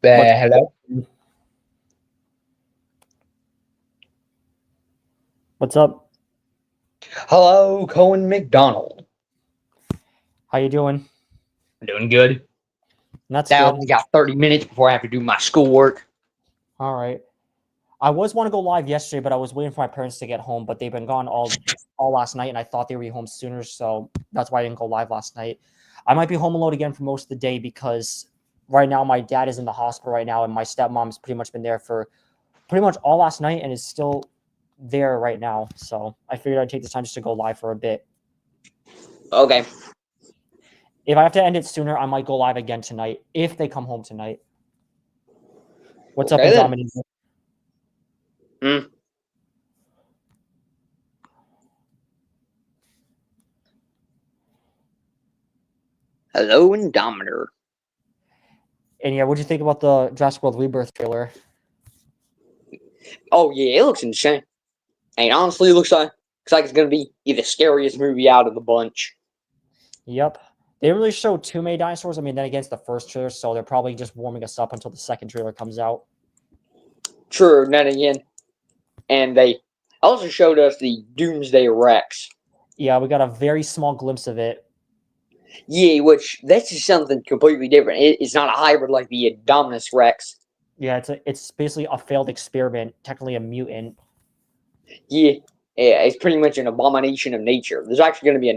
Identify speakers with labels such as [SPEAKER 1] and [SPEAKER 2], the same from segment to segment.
[SPEAKER 1] But
[SPEAKER 2] Hello.
[SPEAKER 1] what's up?
[SPEAKER 2] Hello, Cohen McDonald.
[SPEAKER 1] How you doing?
[SPEAKER 2] Doing good.
[SPEAKER 1] That's
[SPEAKER 2] Now I
[SPEAKER 1] good.
[SPEAKER 2] only got 30 minutes before I have to do my schoolwork.
[SPEAKER 1] All right. I was want to go live yesterday, but I was waiting for my parents to get home, but they've been gone all last night, and I thought they would be home sooner, so that's why I didn't go live last night. I might be home alone again for most of the day because right now my dad is in the hospital right now, and my stepmom's pretty much been there for pretty much all last night and is still there right now. So I figured I'd take this time just to go live for a bit.
[SPEAKER 2] Okay.
[SPEAKER 1] If I have to end it sooner, I might go live again tonight if they come home tonight. What's up,
[SPEAKER 2] Okay then.
[SPEAKER 1] Indominus?
[SPEAKER 2] Hmm. Hello, Indominator.
[SPEAKER 1] And yeah, what'd you think about the Jurassic World Rebirth trailer?
[SPEAKER 2] Oh yeah, it looks insane. And honestly, it looks like it's gonna be the scariest movie out of the bunch.
[SPEAKER 1] Yep. They didn't really show too many dinosaurs. I mean, then against the first trailer, so they're probably just warming us up until the second trailer comes out.
[SPEAKER 2] True, then again, and they also showed us the Doomsday Rex.
[SPEAKER 1] Yeah, we got a very small glimpse of it.
[SPEAKER 2] Yeah, which that's just something completely different. It's not a hybrid like the Indominus Rex.
[SPEAKER 1] Yeah, it's basically a failed experiment, technically a mutant.
[SPEAKER 2] Yeah, yeah, it's pretty much an abomination of nature. There's actually going to be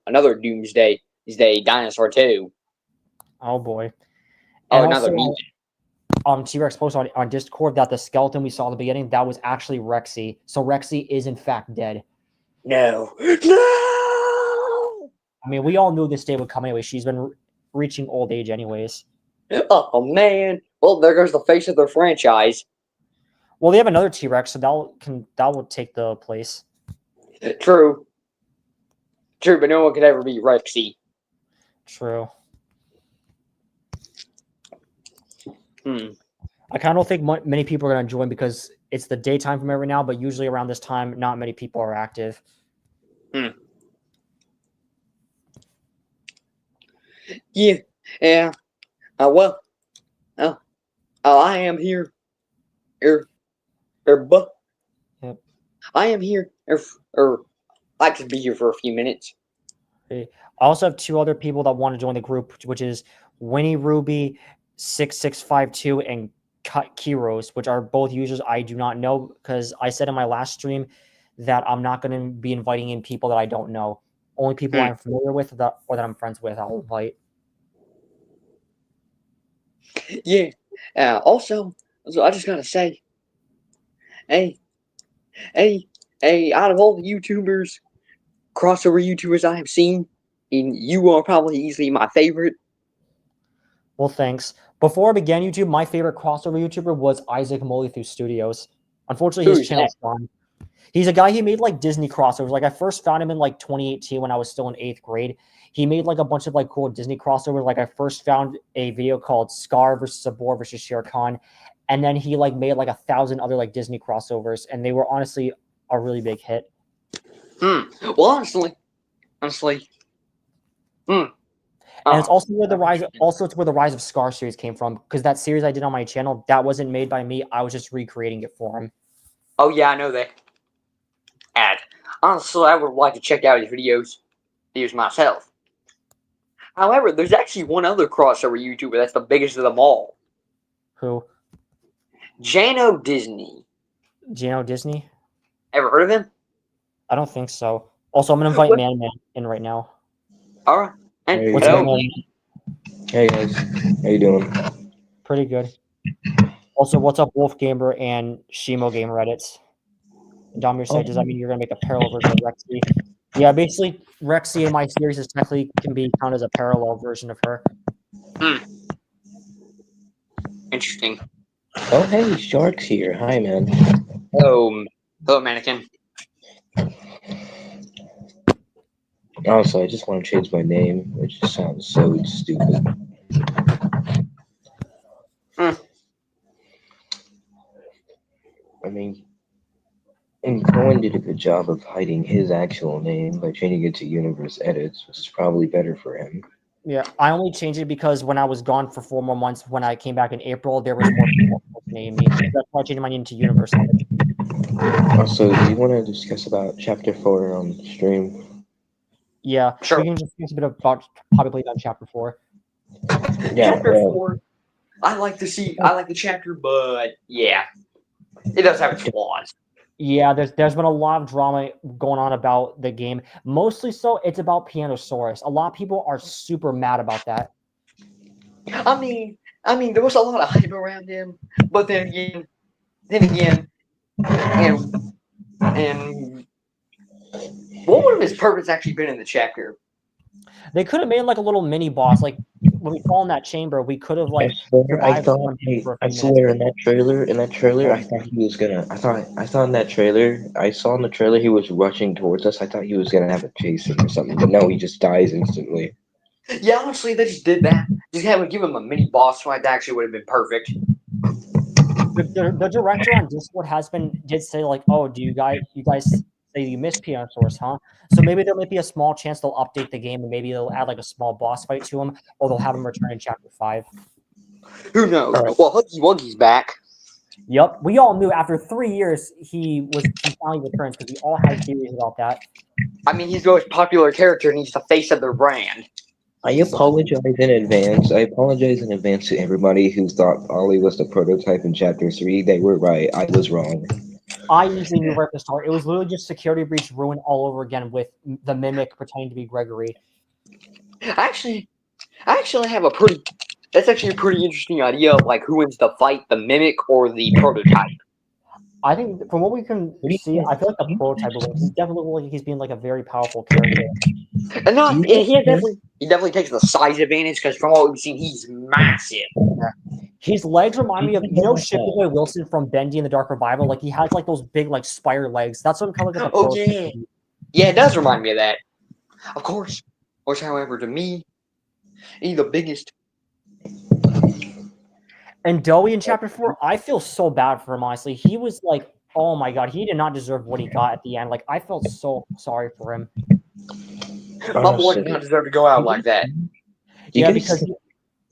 [SPEAKER 2] another Doomsday dinosaur too.
[SPEAKER 1] Oh boy.
[SPEAKER 2] Oh,
[SPEAKER 1] And
[SPEAKER 2] another
[SPEAKER 1] also,
[SPEAKER 2] mutant.
[SPEAKER 1] T-Rex posted on Discord that the skeleton we saw at the beginning, that was actually Rexy. So Rexy is in fact dead.
[SPEAKER 2] No, no.
[SPEAKER 1] I mean, we all knew this day would come anyway. She's been reaching old age anyways.
[SPEAKER 2] Oh man. Well, there goes the face of their franchise.
[SPEAKER 1] Well, they have another T-Rex, so that will take the place.
[SPEAKER 2] True, true, but no one could ever be Rexy.
[SPEAKER 1] True.
[SPEAKER 2] Hmm.
[SPEAKER 1] I kind of don't think many people are going to join because it's the daytime from every now, but usually around this time, not many people are active.
[SPEAKER 2] Hmm. Yeah. Yeah. Well. Oh. I am here. Er. But
[SPEAKER 1] Yep.
[SPEAKER 2] I am here. I could be here for a few minutes.
[SPEAKER 1] I also have two other people that want to join the group, which is Winnie Ruby 6652 and Kiros, which are both users I do not know because I said in my last stream that I'm not going to be inviting in people that I don't know. Only people
[SPEAKER 2] Hmm.
[SPEAKER 1] I'm familiar with or that I'm friends with, I'll invite.
[SPEAKER 2] Yeah. Also, so I just gotta say, hey, hey, hey, out of all the YouTubers, crossover YouTubers I have seen, and you are probably easily my favorite.
[SPEAKER 1] Well, thanks. Before I began YouTube, my favorite crossover YouTuber was Isaac Mollythus Studios. Unfortunately, his
[SPEAKER 2] Who's that?
[SPEAKER 1] channel's gone. He's a guy he made like Disney crossovers. Like I first found him in like 2018 when I was still in 8th grade. He made like a bunch of like cool Disney crossovers. Like I first found a video called Scar versus Sabor versus Shere Khan, and then he like made like 1,000 other like Disney crossovers, and they were honestly a really big hit.
[SPEAKER 2] Well, honestly, hmm.
[SPEAKER 1] And it's
[SPEAKER 2] Oh,
[SPEAKER 1] also where the rise, also it's where the Rise of Scar series came from, because that series I did on my channel that wasn't made by me. I was just recreating it for him.
[SPEAKER 2] oh yeah, I know that. Ad. Honestly, I would like to check out his videos myself. However, there's actually one other crossover YouTuber that's the biggest of them all.
[SPEAKER 1] Who?
[SPEAKER 2] Jano Disney.
[SPEAKER 1] Gino Disney?
[SPEAKER 2] Ever heard of him?
[SPEAKER 1] I don't think so. Also, I'm gonna invite
[SPEAKER 2] What?
[SPEAKER 1] Man Man in right now.
[SPEAKER 2] All right. And
[SPEAKER 3] Hey,
[SPEAKER 1] What's up,
[SPEAKER 2] hello.
[SPEAKER 1] Man?
[SPEAKER 3] hey guys, how you doing?
[SPEAKER 1] Pretty good. Also, what's up, Wolf Gamer and Shimo Gamer edits? Domir
[SPEAKER 3] Oh,
[SPEAKER 1] said, does that mean you're gonna make a parallel version of Rexy? Yeah, basically, Rexy in my series is technically can be counted as a parallel version of her.
[SPEAKER 2] Interesting.
[SPEAKER 3] oh, hey, Shark's here. Hi, man.
[SPEAKER 2] Hello, mannequin.
[SPEAKER 3] Also, I just want to change my name, which just sounds so stupid.
[SPEAKER 2] Hmm.
[SPEAKER 3] I mean, and Cohen did a good job of hiding his actual name by changing it to Universe Edits, which is probably better for him.
[SPEAKER 1] Yeah, I only changed it because when I was gone for 4 more months, when I came back in April, there was more people impersonating me. That's why I changed my name to Universe.
[SPEAKER 3] Also, do you want to discuss about chapter 4 on stream?
[SPEAKER 1] Yeah,
[SPEAKER 2] Sure.
[SPEAKER 1] we can just discuss a bit about probably on chapter 4.
[SPEAKER 3] Yeah,
[SPEAKER 2] Chapter
[SPEAKER 3] well,
[SPEAKER 2] 4. I like the chapter, but yeah, it does have its flaws.
[SPEAKER 1] Yeah, there's been a lot of drama going on about the game. Mostly so, it's about Pianosaurus. A lot of people are super mad about that.
[SPEAKER 2] I mean, there was a lot of hype around him, but then again, and what would have his purpose actually been in the chapter?
[SPEAKER 1] They could have made like a little mini boss. Like when we fall in that chamber, we could have like
[SPEAKER 3] I
[SPEAKER 1] survived
[SPEAKER 3] thought,
[SPEAKER 1] for a
[SPEAKER 3] I
[SPEAKER 1] few minutes.
[SPEAKER 3] swear, in that trailer, I thought he was gonna. I thought in that trailer, I saw in the trailer he was rushing towards us. I thought he was gonna have a chase him or something, but no, he just dies instantly.
[SPEAKER 2] Yeah, honestly, they just did that. Just have give him a mini boss fight. That actually would have been perfect.
[SPEAKER 1] The director on Discord did say like, oh, do you guys say you missed Pianosaurus, huh? So maybe there might be a small chance they'll update the game and maybe they'll add like a small boss fight to him, or they'll have him return in chapter 5.
[SPEAKER 2] Who knows?
[SPEAKER 3] Alright.
[SPEAKER 2] Well, Huggy Wuggy's back.
[SPEAKER 1] Yep, we all knew after 3 years he finally returns because we all had theories about that.
[SPEAKER 2] I mean, he's the most popular character and he's the face of their brand.
[SPEAKER 3] I apologize in advance. I apologize in advance to everybody who thought Ollie was the prototype in chapter 3. They were right. I was wrong.
[SPEAKER 1] I easily knew right at the start. It was literally just Security Breach ruined all over again with the Mimic pretending to be Gregory.
[SPEAKER 2] I actually have that's actually a pretty interesting idea of like who wins the fight, the Mimic or the prototype.
[SPEAKER 1] I think from what we can see, I feel like the prototype will he definitely looks like he's being like a very powerful character.
[SPEAKER 2] And he definitely takes the size advantage because from what we've seen, he's massive.
[SPEAKER 1] His legs remind me of Shipping Boy Wilson from Bendy in the Dark Revival. Like he has like those big like spider legs. That's what kind of like the
[SPEAKER 2] prototype. Yeah, it does remind me of that. Of course, however, to me, he's the biggest.
[SPEAKER 1] And Doey in chapter 4, I feel so bad for him, honestly. He was like, oh my god, he did not deserve what he got at the end. Like, I felt so sorry for him.
[SPEAKER 2] My boy did not deserve to go out like that.
[SPEAKER 1] Yeah, because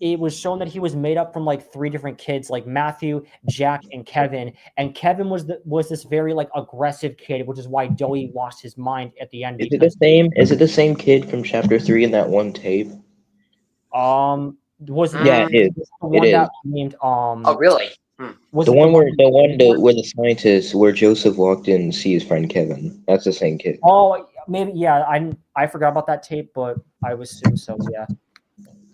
[SPEAKER 1] it was shown that he was made up from like 3 different kids, like Matthew, Jack, and Kevin. And Kevin was this very like aggressive kid, which is why Doey lost his mind at the end.
[SPEAKER 3] Is it the same kid from chapter 3 in that one tape?
[SPEAKER 1] Yeah,
[SPEAKER 3] it is.
[SPEAKER 1] The one that named
[SPEAKER 2] Oh really?
[SPEAKER 3] The one where the scientist where Joseph walked in to see his friend Kevin. That's the same kid.
[SPEAKER 1] Oh, maybe yeah. I forgot about that tape, but I would assume so. Yeah.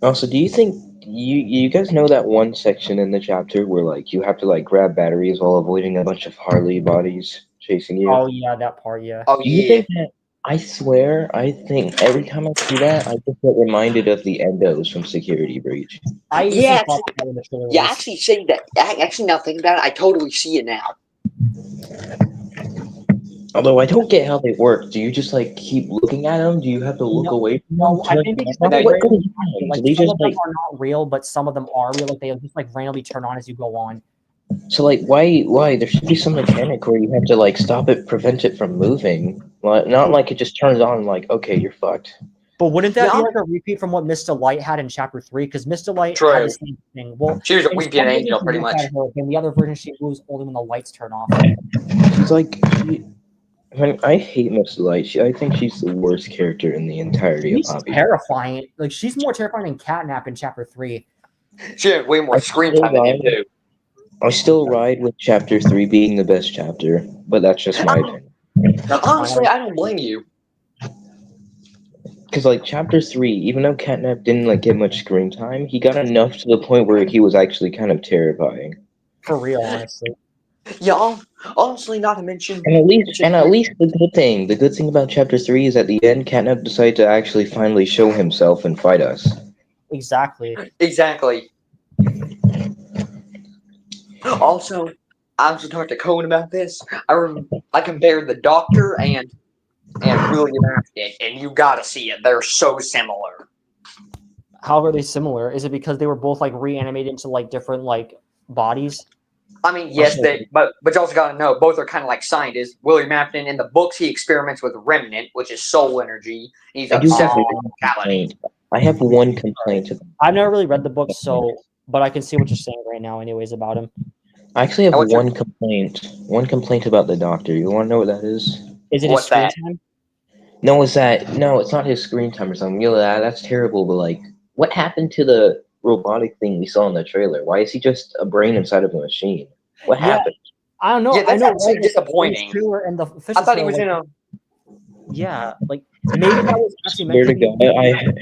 [SPEAKER 3] Also, do you think you guys know that one section in the chapter where like you have to like grab batteries while avoiding a bunch of Harley bodies chasing you?
[SPEAKER 1] Oh yeah, that part. Yeah.
[SPEAKER 2] Oh
[SPEAKER 3] do you think that? I swear, I think every time I see that, I just get reminded of the Endos from Security Breach.
[SPEAKER 2] Actually saying that. Actually, now thinking about it, I totally see it now.
[SPEAKER 3] Although I don't get how they work. Do you just like keep looking at them? Do you have to look away from them?
[SPEAKER 1] No, I think they just
[SPEAKER 3] like,
[SPEAKER 1] some of them are not real, but some of them are real. Like they just like randomly turn on as you go on.
[SPEAKER 3] So like why there should be some mechanic where you have to like stop it, prevent it from moving. Not like it just turns on like, okay, you're fucked.
[SPEAKER 1] But wouldn't that be like a repeat from what Mr. Light had in chapter 3? Because Mr. Light had the same thing. Well,
[SPEAKER 2] she was a weeping angel pretty much.
[SPEAKER 1] In the other version she moves only when the lights turn off.
[SPEAKER 3] She's like I hate Mr. Light. I think she's the worst character in the entirety of Hobby.
[SPEAKER 1] Terrifying. Like she's more terrifying than Catnap in chapter 3.
[SPEAKER 2] She had way more screen time than him too.
[SPEAKER 3] I still ride with chapter 3 being the best chapter, but that's just my opinion.
[SPEAKER 2] Honestly, I don't blame you.
[SPEAKER 3] Because like chapter 3, even though Catnap didn't like get much screen time, he got enough to the point where he was actually kind of terrifying.
[SPEAKER 1] For real, honestly.
[SPEAKER 2] Yeah, honestly, not to mention.
[SPEAKER 3] And at least the good thing about chapter 3 is at the end, Catnap decided to actually finally show himself and fight us.
[SPEAKER 1] Exactly.
[SPEAKER 2] Also, I was talking to Cohen about this. I compared the Doctor and William Afton, and you gotta see it. They're so similar.
[SPEAKER 1] How are they similar? Is it because they were both like reanimated into like different like bodies?
[SPEAKER 2] I mean, yes, but you also gotta know both are kind of like scientists. William Afton in the books he experiments with remnant, which is soul energy. He's obsessed with mortality.
[SPEAKER 3] I have one complaint.
[SPEAKER 1] I've never really read the book, but I can see what you're saying right now, anyways, about him.
[SPEAKER 3] I actually have
[SPEAKER 2] And what's your-
[SPEAKER 3] one complaint. One complaint about the Doctor. You want to know what that is?
[SPEAKER 1] Is it his
[SPEAKER 2] What's
[SPEAKER 1] screen
[SPEAKER 2] that?
[SPEAKER 1] time?
[SPEAKER 3] No, it's not his screen time or something. You know that's terrible. But like, what happened to the robotic thing we saw in the trailer? Why is he just a brain inside of a machine? What
[SPEAKER 1] Yeah.
[SPEAKER 3] happened?
[SPEAKER 1] I don't know.
[SPEAKER 2] Yeah, that's
[SPEAKER 1] I know.
[SPEAKER 2] actually
[SPEAKER 1] right?
[SPEAKER 2] disappointing.
[SPEAKER 1] Trailer and the official
[SPEAKER 2] I thought he
[SPEAKER 1] trailer,
[SPEAKER 2] was
[SPEAKER 1] like,
[SPEAKER 2] in a.
[SPEAKER 1] yeah, like maybe that was actually
[SPEAKER 3] Swear
[SPEAKER 1] meant
[SPEAKER 3] to
[SPEAKER 1] to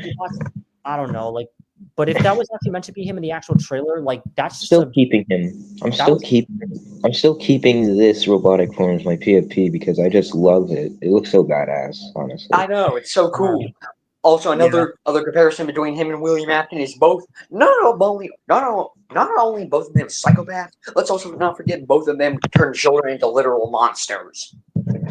[SPEAKER 1] be.
[SPEAKER 3] God,
[SPEAKER 1] I don't know, like, but if that was actually meant to be him in the actual trailer, like that's just
[SPEAKER 3] still keeping him. I'm still keeping this robotic form as my PFP because I just love it. It looks so badass, honestly.
[SPEAKER 2] I know it's so cool. Also, another other comparison between him and William Afton is both not only both of them psychopaths. Let's also not forget both of them turned children into literal monsters.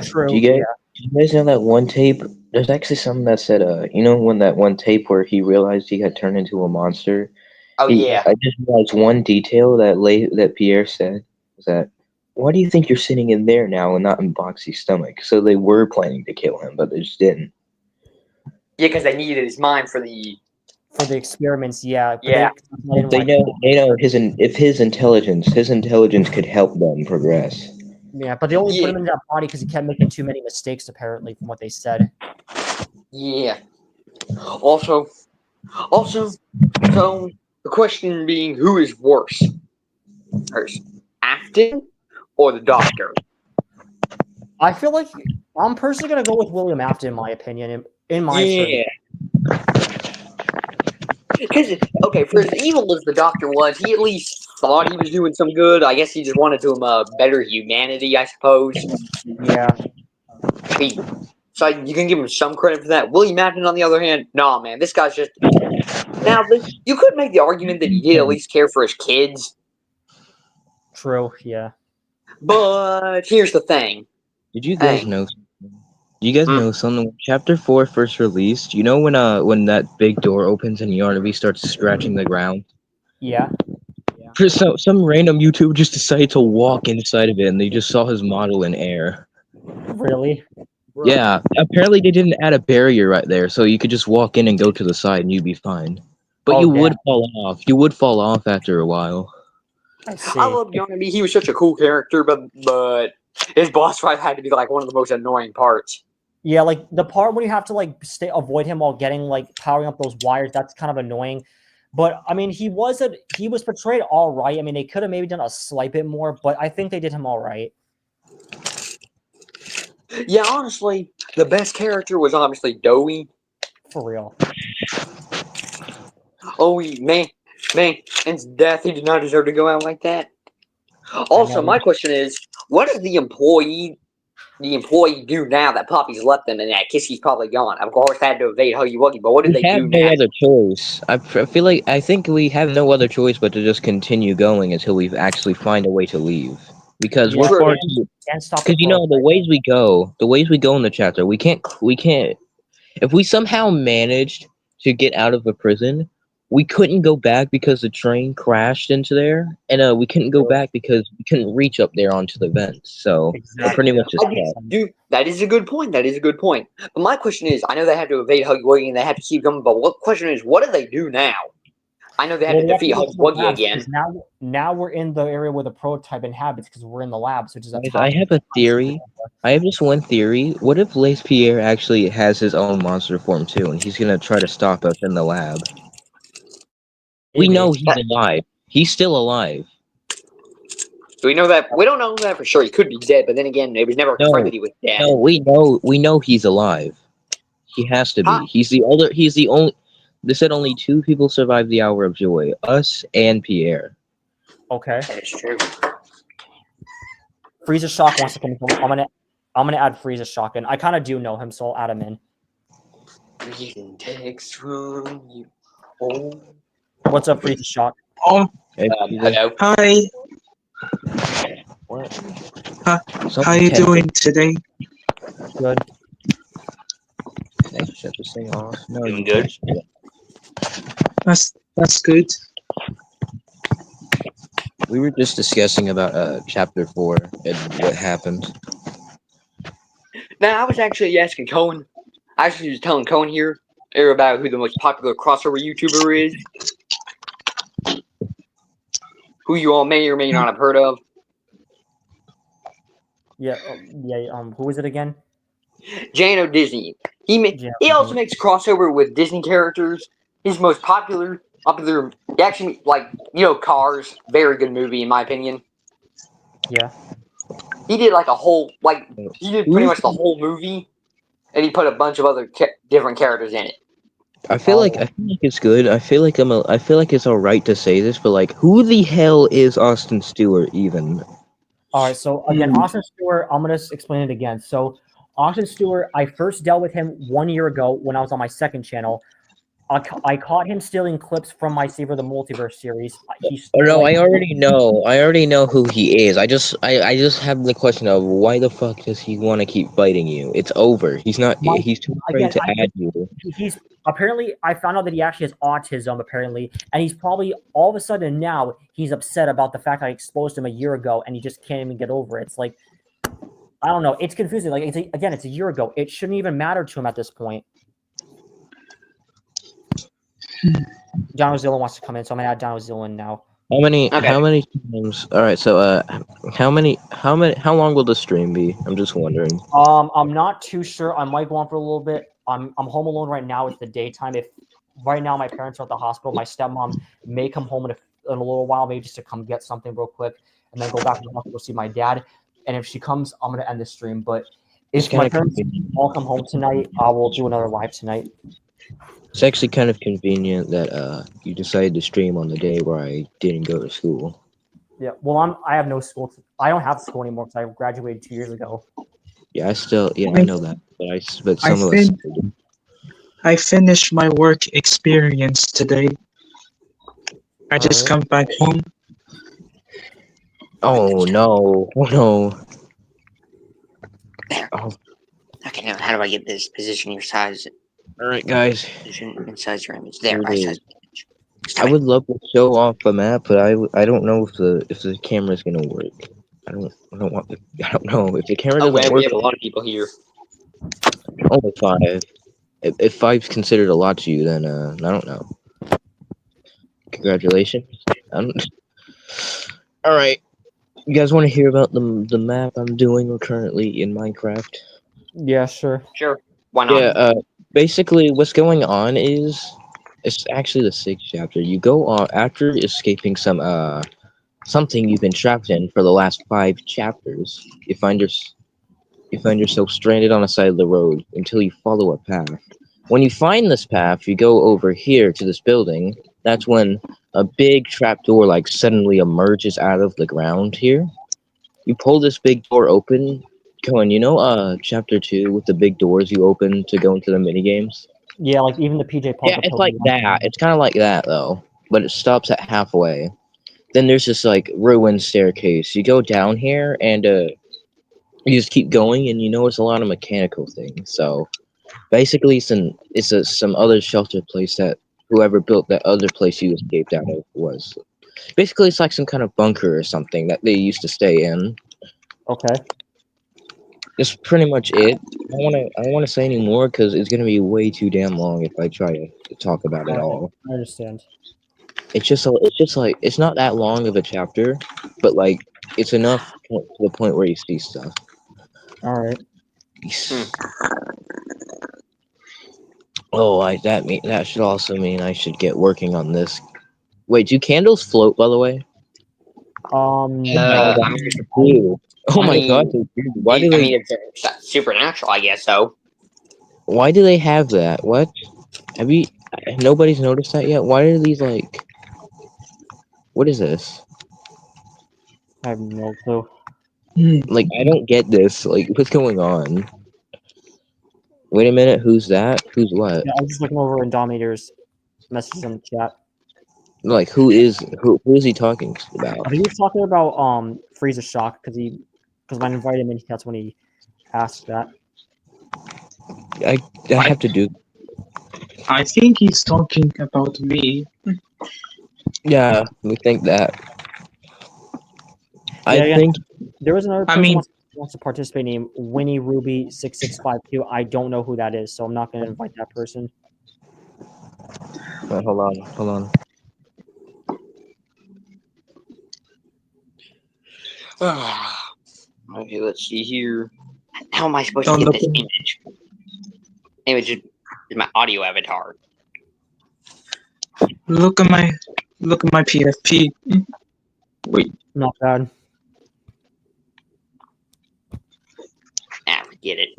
[SPEAKER 1] true.
[SPEAKER 3] Do you guys know that one tape? There's actually something that said, when that one tape where he realized he had turned into a monster.
[SPEAKER 2] Oh yeah.
[SPEAKER 3] I just realized one detail that Pierre said was that, why do you think you're sitting in there now and not in Boxy's stomach? So they were planning to kill him, but they just didn't.
[SPEAKER 2] Yeah, because they needed his mind for the
[SPEAKER 1] experiments. Yeah.
[SPEAKER 2] Yeah.
[SPEAKER 3] They know if his intelligence could help them progress.
[SPEAKER 1] Yeah, but they only put him in that body because he kept making too many mistakes, apparently, from what they said.
[SPEAKER 2] Yeah. Also, so the question being, who is worse, Afton or the Doctor?
[SPEAKER 1] I feel like I'm personally gonna go with William Afton, in my opinion. In my opinion.
[SPEAKER 2] Because for as evil as the Doctor was, he at least thought he was doing some good. I guess he just wanted to him better humanity, I suppose.
[SPEAKER 1] Yeah.
[SPEAKER 2] So you can give him some credit for that. William Afton, on the other hand, nah, man, this guy's just. Now, you could make the argument that he did at least care for his kids.
[SPEAKER 1] True. Yeah.
[SPEAKER 2] But here's the thing.
[SPEAKER 3] Did you guys know? Do you guys know something? When Chapter 4 first released, you know when that big door opens and Yarnaby starts scratching the ground?
[SPEAKER 1] Yeah.
[SPEAKER 3] For some random YouTuber just decided to walk inside of it and they just saw his model in air.
[SPEAKER 1] Really?
[SPEAKER 3] Yeah. Apparently they didn't add a barrier right there, so you could just walk in and go to the side and you'd be fine. But you would fall off. You would fall off after a while.
[SPEAKER 2] I love Yarnaby. He was such a cool character, but his boss fight had to be like one of the most annoying parts.
[SPEAKER 1] Yeah, like the part when you have to like avoid him while getting like powering up those wires, that's kind of annoying. But I mean, he was portrayed all right. I mean, they could have maybe done a slight bit more, but I think they did him all right.
[SPEAKER 2] Yeah, honestly, the best character was obviously Dowie.
[SPEAKER 1] For real.
[SPEAKER 2] Oh, man, his death, he did not deserve to go out like that. Also, my question is, what does the employee do now that Poppy's left them and that Kissy's probably gone? Of course, they had to evade Huggy Wuggy, but what do they do now?
[SPEAKER 3] We have no other choice. I think we have no other choice but to just continue going until we actually find a way to leave. Because we're far too. Because the ways we go in the chapter, we can't. If we somehow managed to get out of the prison, we couldn't go back because the train crashed into there, and we couldn't go back because we couldn't reach up there onto the vents. So pretty much just
[SPEAKER 2] Dude, that is a good point. But my question is, I know they have to evade Huggy Wuggy and they have to keep going, but what do they do now? I know they had to defeat Huggy Wuggy again.
[SPEAKER 1] Now we're in the area where the prototype inhabits because we're in the labs, which is
[SPEAKER 3] I have a theory. I have just one theory. What if Lace Pierre actually has his own monster form too, and he's gonna try to stop us in the lab? We know he's alive. He's still alive.
[SPEAKER 2] Do we know that? We don't know that for sure. He could be dead, but then again, it was never confirmed that he was dead.
[SPEAKER 3] No, we know he's alive. He has to be. He's the only. They said only 2 people survived the Hour of Joy: us and Pierre.
[SPEAKER 1] Okay.
[SPEAKER 2] That is true.
[SPEAKER 1] Frieza Shock wants to come. I'm gonna add Frieza Shock in. I kind of do know him, so I'll add him in. What's up, Frieza Shock?
[SPEAKER 4] Oh,
[SPEAKER 2] hello.
[SPEAKER 4] Hi.
[SPEAKER 3] What?
[SPEAKER 4] How are you doing today?
[SPEAKER 1] Good.
[SPEAKER 3] Can I shut this thing off? No,
[SPEAKER 2] Doing good.
[SPEAKER 4] That's good.
[SPEAKER 3] We were just discussing about chapter 4 and what happened.
[SPEAKER 2] Now, I was actually asking Cohen. I actually was telling Cohen here. hear about who the most popular crossover YouTuber is? Who you all may or may not have heard of?
[SPEAKER 1] Yeah, who is it again?
[SPEAKER 2] Jano Disney. He also makes crossover with Disney characters. His most popular, he actually, Cars, very good movie in my opinion.
[SPEAKER 1] Yeah.
[SPEAKER 2] He did he did pretty much the whole movie, and he put a bunch of other different characters in it.
[SPEAKER 3] I feel like it's good. I feel like it's all right to say this, but like, who the hell is Austin Stewart even?
[SPEAKER 1] All right. So again, Austin Stewart. I'm gonna explain it again. So Austin Stewart, I first dealt with him 1 year ago when I was on my second channel. I caught him stealing clips from my Savor the Multiverse series.
[SPEAKER 3] I already know who he is. I just have the question of why the fuck does he want to keep fighting you? It's over. He's not. He's too afraid to add you.
[SPEAKER 1] He's apparently. I found out that he actually has autism apparently, and he's probably all of a sudden now he's upset about the fact I exposed him a year ago, and he just can't even get over it. It's like I don't know. It's confusing. Like it's a year ago. It shouldn't even matter to him at this point. John Zilla wants to come in, so I'm gonna add John Zilla in now.
[SPEAKER 3] How many times? All right, so how long will the stream be? I'm just wondering.
[SPEAKER 1] I'm not too sure. I might go on for a little bit. I'm home alone right now. It's the daytime. If right now my parents are at the hospital, my stepmom may come home in a little while, maybe just to come get something real quick, and then go back to the hospital to see my dad. And if she comes, I'm gonna end the stream. But if my parents all come home tonight, I will do another live tonight.
[SPEAKER 3] It's actually kind of convenient that you decided to stream on the day where I didn't go to school.
[SPEAKER 1] Yeah, well, I have no school. I don't have school anymore because I graduated 2 years ago.
[SPEAKER 3] Yeah, I know that, but some of us.
[SPEAKER 4] I finished my work experience today. I just come back home.
[SPEAKER 3] Oh no! Oh no!
[SPEAKER 2] Oh. Okay, now how do I get this? Position your size.
[SPEAKER 3] All right, guys.
[SPEAKER 2] Position and size your image. There,
[SPEAKER 3] I would love to show off the map, but I don't know if the camera's gonna work. I don't know if the camera doesn't work.
[SPEAKER 2] We have a lot of people here.
[SPEAKER 3] Only 5. If 5's considered a lot to you, then I don't know. Congratulations. All right. You guys want to hear about the map I'm doing currently in Minecraft?
[SPEAKER 1] Yeah, sure.
[SPEAKER 2] Sure. Why not?
[SPEAKER 3] Yeah. Basically, what's going on is it's actually the 6th chapter. You go on after escaping something you've been trapped in for the last 5 chapters. You find yourself stranded on a side of the road until you follow a path. When you find this path, you go over here to this building. That's when a big trapdoor suddenly emerges out of the ground here. You pull this big door open. Cohen, chapter 2 with the big doors you open to go into the mini games?
[SPEAKER 1] Yeah, like even the PJ Parker.
[SPEAKER 3] Yeah, it's like that. It's kind of like that though, but it stops at halfway. Then there's this ruined staircase. You go down here and you just keep going, and you notice a lot of mechanical things. So basically, it's some other shelter place that whoever built that other place you escaped out of was. Basically, it's like some kind of bunker or something that they used to stay in.
[SPEAKER 1] Okay.
[SPEAKER 3] That's pretty much it. I don't want to say any more because it's gonna be way too damn long if I try to talk about it all.
[SPEAKER 1] I understand.
[SPEAKER 3] It's not that long of a chapter, but it's enough to the point where you see stuff.
[SPEAKER 1] All right.
[SPEAKER 3] Oh, that should also mean I should get working on this. Wait, do candles float, by the way?
[SPEAKER 1] No.
[SPEAKER 3] Oh my god! Why do they?
[SPEAKER 2] It's supernatural, I guess so.
[SPEAKER 3] Why do they have that? What? Nobody's noticed that yet? Why are these What is this?
[SPEAKER 1] I have no clue.
[SPEAKER 3] I don't get this. What's going on? Wait a minute. Who's that? Who's what?
[SPEAKER 1] Yeah, I was just looking over in Dominator's messages in the chat.
[SPEAKER 3] Who is he talking about?
[SPEAKER 1] I think he's talking about Freezer Shock because when I invited him in, that's when he asked that.
[SPEAKER 3] I have to do.
[SPEAKER 4] I think he's talking about me.
[SPEAKER 3] Yeah, we think that. I think
[SPEAKER 1] there was another person who wants to participate named Winnie Ruby 6652. I don't know who that is, so I'm not going to invite that person.
[SPEAKER 3] Wait, hold on.
[SPEAKER 2] Okay, let's see here. How am I supposed
[SPEAKER 4] Oh,
[SPEAKER 2] to get
[SPEAKER 4] look,
[SPEAKER 2] this image? Image is my audio avatar.
[SPEAKER 4] look at my PFP. Wait,
[SPEAKER 1] Not bad.
[SPEAKER 2] Forget it.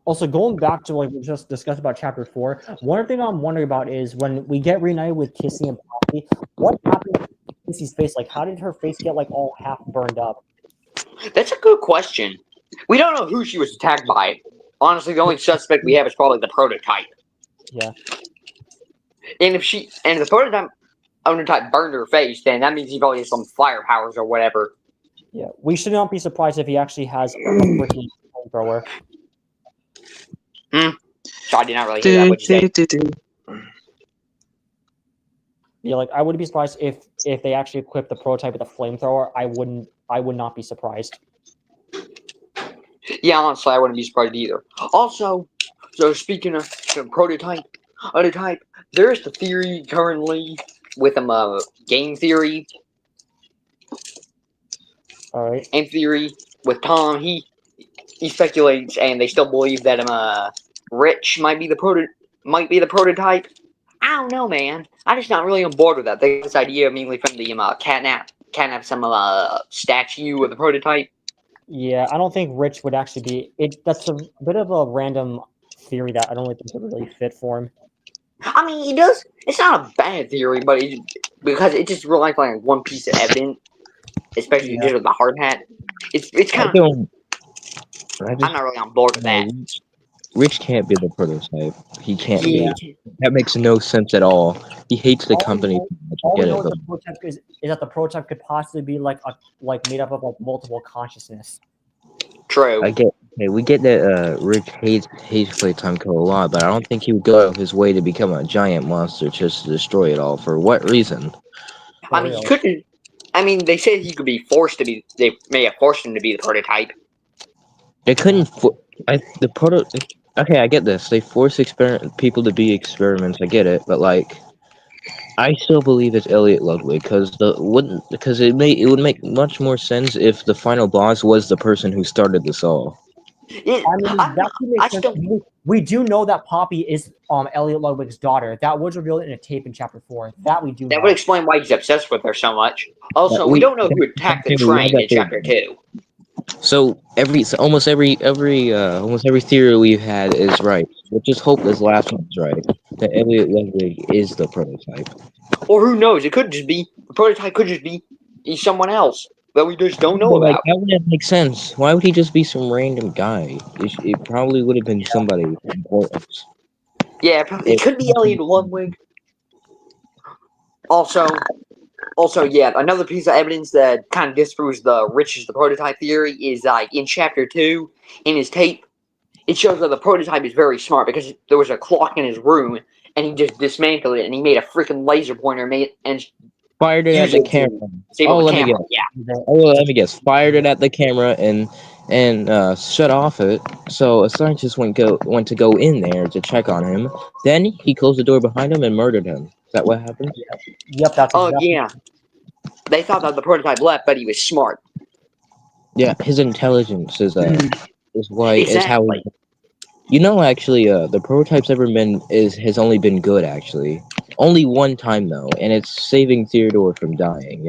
[SPEAKER 1] Also, going back to like we just discussed about chapter 4, one thing I'm wondering about is when we get reunited with Kissy and Poppy, what happened to Kissy's face? Like, how did her face get like all half burned up?
[SPEAKER 2] That's a good question. We don't know who she was attacked by. Honestly, the only suspect we have is probably the prototype.
[SPEAKER 1] Yeah.
[SPEAKER 2] And if the prototype burned her face, then that means he probably has some fire powers or whatever.
[SPEAKER 1] Yeah. We should not be surprised if he actually has a freaking flamethrower.
[SPEAKER 2] So I did not really hear that. What'd you say?
[SPEAKER 1] Yeah, like I wouldn't be surprised if they actually equip the prototype with a flamethrower. I would not be surprised.
[SPEAKER 2] Yeah, honestly, I wouldn't be surprised either. Also, so speaking of prototype, there's the theory currently with game theory.
[SPEAKER 1] All right.
[SPEAKER 2] Game theory with Tom. He speculates, and they still believe that Rich might be the prototype. I don't know, man. I'm just not really on board with that. This idea mainly from the catnap some statue of the prototype.
[SPEAKER 1] Yeah, I don't think Rich would actually be it. That's a bit of a random theory that I don't really think would really fit for him.
[SPEAKER 2] I mean, he does. It's not a bad theory, but because it just relies on like one piece of evidence, especially just with the hard hat. It's kind of. I'm not really on board with that.
[SPEAKER 3] Rich can't be the prototype. He can't
[SPEAKER 2] Yeah.
[SPEAKER 3] be. That makes no sense at all. He hates the company.
[SPEAKER 1] All we know is that the prototype could possibly be like made up of like multiple consciousness.
[SPEAKER 2] True.
[SPEAKER 3] We get that Rich hates Playtime Co. a lot, but I don't think he would go out of his way to become a giant monster just to destroy it all. For what reason?
[SPEAKER 2] I mean, he couldn't. I mean, they said he could be forced to be. They may have forced him to be the prototype.
[SPEAKER 3] They couldn't. Okay, I get this. They force people to be experiments. I get it, but like, I still believe it's Elliot Ludwig because it would make much more sense if the final boss was the person who started this all.
[SPEAKER 2] Yeah,
[SPEAKER 1] I mean, that makes sense. We do know that Poppy is Elliot Ludwig's daughter. That was revealed in a tape in chapter 4. That we do.
[SPEAKER 2] That would explain why he's obsessed with her so much. Also, we don't know who attacked the train in chapter 2.
[SPEAKER 3] So almost every theory we've had is right. Let's just hope this last one's right. That Elliot Ludwig is the prototype.
[SPEAKER 2] Or who knows? It could just be the prototype. Could just be someone else that we just don't know about.
[SPEAKER 3] That wouldn't make sense. Why would he just be some random guy? It probably would have been somebody important.
[SPEAKER 2] Yeah, it could be Elliot Ludwig. Also, yeah, another piece of evidence that kind of disproves the Rich is the prototype theory is like in chapter 2 in his tape, it shows that the prototype is very smart because there was a clock in his room and he just dismantled it and he made a freaking laser pointer and
[SPEAKER 3] fired it at the camera. Let me guess. Fired it at the camera and shut off it. So a scientist went to go in there to check on him. Then he closed the door behind him and murdered him. Is that what happened?
[SPEAKER 1] Yep, that's.
[SPEAKER 2] Yeah. They thought that the prototype left, but he was smart.
[SPEAKER 3] Yeah, his intelligence is why
[SPEAKER 2] exactly.
[SPEAKER 3] is how. Actually, the prototype's has only been good actually. Only one time though, and it's saving Theodore from dying.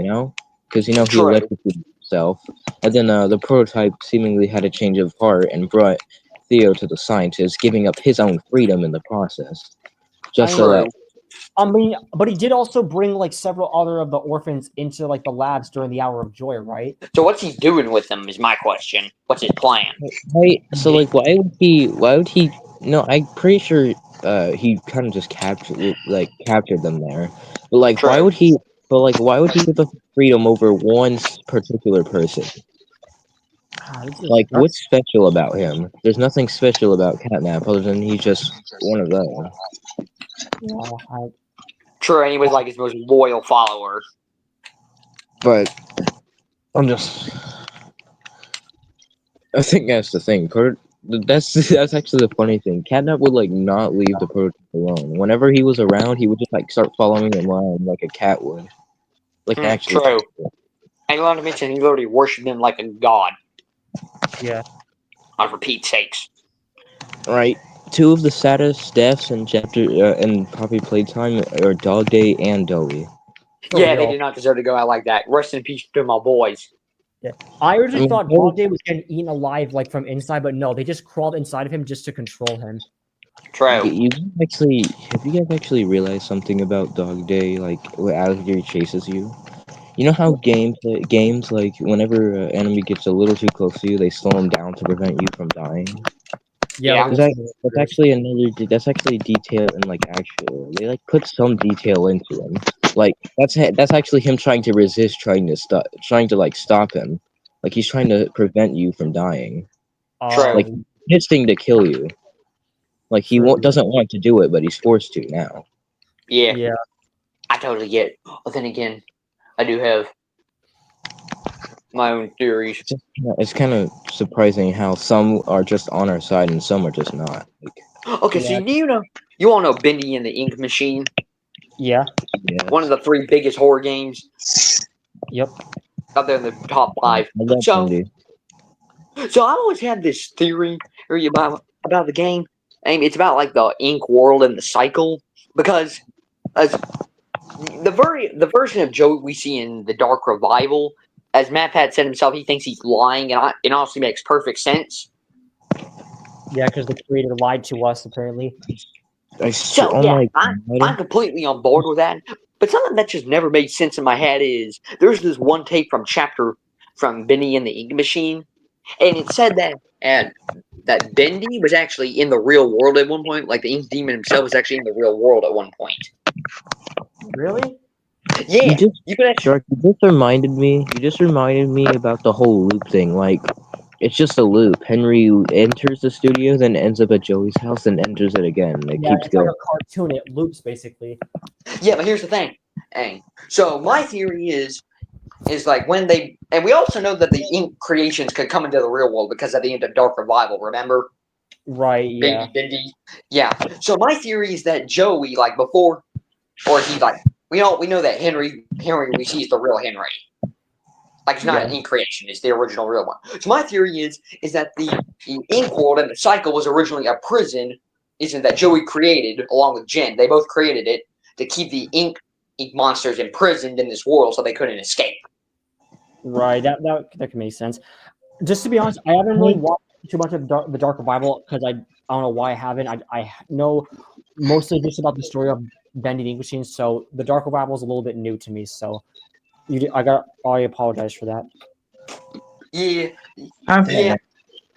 [SPEAKER 3] Because he electrocuted himself, and then the prototype seemingly had a change of heart and brought Theo to the scientist, giving up his own freedom in the process.
[SPEAKER 1] But he did also bring like several other of the orphans into like the labs during the Hour of Joy, right?
[SPEAKER 2] So what's he doing with them is my question. What's his plan?
[SPEAKER 3] Right. So like, why would he? No, I'm pretty sure he kind of just captured them there. But like,
[SPEAKER 2] True.
[SPEAKER 3] why would he? But like, why would he give up freedom over one particular person? Like, what's special about him? There's nothing special about Catnap other than he's just one of them.
[SPEAKER 1] Yeah,
[SPEAKER 2] True, and he was like his most loyal follower.
[SPEAKER 3] But I think that's the thing. that's actually the funny thing. Catnap would like not leave the prototype alone. Whenever he was around, he would just like start following him around like a cat would. Like actually.
[SPEAKER 2] True. And not to mention, he literally worshipped him like a god.
[SPEAKER 1] Yeah.
[SPEAKER 2] For Pete's sakes.
[SPEAKER 3] Right. Two of the saddest deaths in chapter in Poppy Playtime are Dog Day and Dowie.
[SPEAKER 2] Yeah, they did not deserve to go out like that. Rest in peace to my boys.
[SPEAKER 1] Yeah. I originally thought Dog Day was getting eaten alive, like from inside, but no, they just crawled inside of him just to control him.
[SPEAKER 2] True.
[SPEAKER 3] Have you guys actually realized something about Dog Day? Like, when Alligator chases you. You know how games like whenever an enemy gets a little too close to you, they slow them down to prevent you from dying.
[SPEAKER 2] Yeah.
[SPEAKER 3] That's actually that's actually detail in like actual. They like put some detail into him. Like that's actually him trying to resist, trying to stop him. Like he's trying to prevent you from dying.
[SPEAKER 2] True.
[SPEAKER 3] Like his thing to kill you. Like he doesn't want to do it, but he's forced to now.
[SPEAKER 2] Yeah.
[SPEAKER 1] Yeah.
[SPEAKER 2] I totally get it. But then again, I do have my own theories.
[SPEAKER 3] It's kind of surprising how some are just on our side and some are just not. Like,
[SPEAKER 2] Okay, so you all know Bendy and the Ink Machine?
[SPEAKER 1] Yeah.
[SPEAKER 2] One of the 3 biggest horror games.
[SPEAKER 1] Yep.
[SPEAKER 2] Up there in the top 5. So I always had this theory about the game. And it's about like the Ink world and the cycle. Because as the version of Joey we see in the Dark Revival, as MatPat said himself, he thinks he's lying, and it honestly makes perfect sense.
[SPEAKER 1] Yeah, because the creator lied to us, apparently.
[SPEAKER 2] I'm completely on board with that. But something that just never made sense in my head is there's this one tape from Bendy and the Ink Machine, and it said that Bendy was actually in the real world at one point, like the Ink Demon himself was actually in the real world at one point.
[SPEAKER 1] Really?
[SPEAKER 2] Yeah, you could actually.
[SPEAKER 3] Shark, you just reminded me about the whole loop thing. Like, it's just a loop. Henry enters the studio, then ends up at Joey's house, and enters it again. It keeps going.
[SPEAKER 1] Like a cartoon. It loops basically.
[SPEAKER 2] Yeah, but here's the thing. So my theory is like when they, and we also know that the Ink creations could come into the real world because at the end of Dark Revival, remember?
[SPEAKER 1] Right. Yeah.
[SPEAKER 2] Bendy. Yeah. So my theory is that Joey, like before, or he like. We know that Henry we see is the real Henry. Like it's not an Ink creation, it's the original real one. So my theory is that the Ink world and the cycle was originally a prison, isn't that Joey created along with Jen. They both created it to keep the Ink monsters imprisoned in this world so they couldn't escape.
[SPEAKER 1] Right, that can make sense. Just to be honest, I haven't really watched too much of the Dark Revival because I don't know why I haven't. I know mostly just about the story of Bendy the Ink Machine, so the Dark Revival is a little bit new to me. So I apologize for that.
[SPEAKER 2] Yeah.
[SPEAKER 4] Okay.
[SPEAKER 2] Yeah.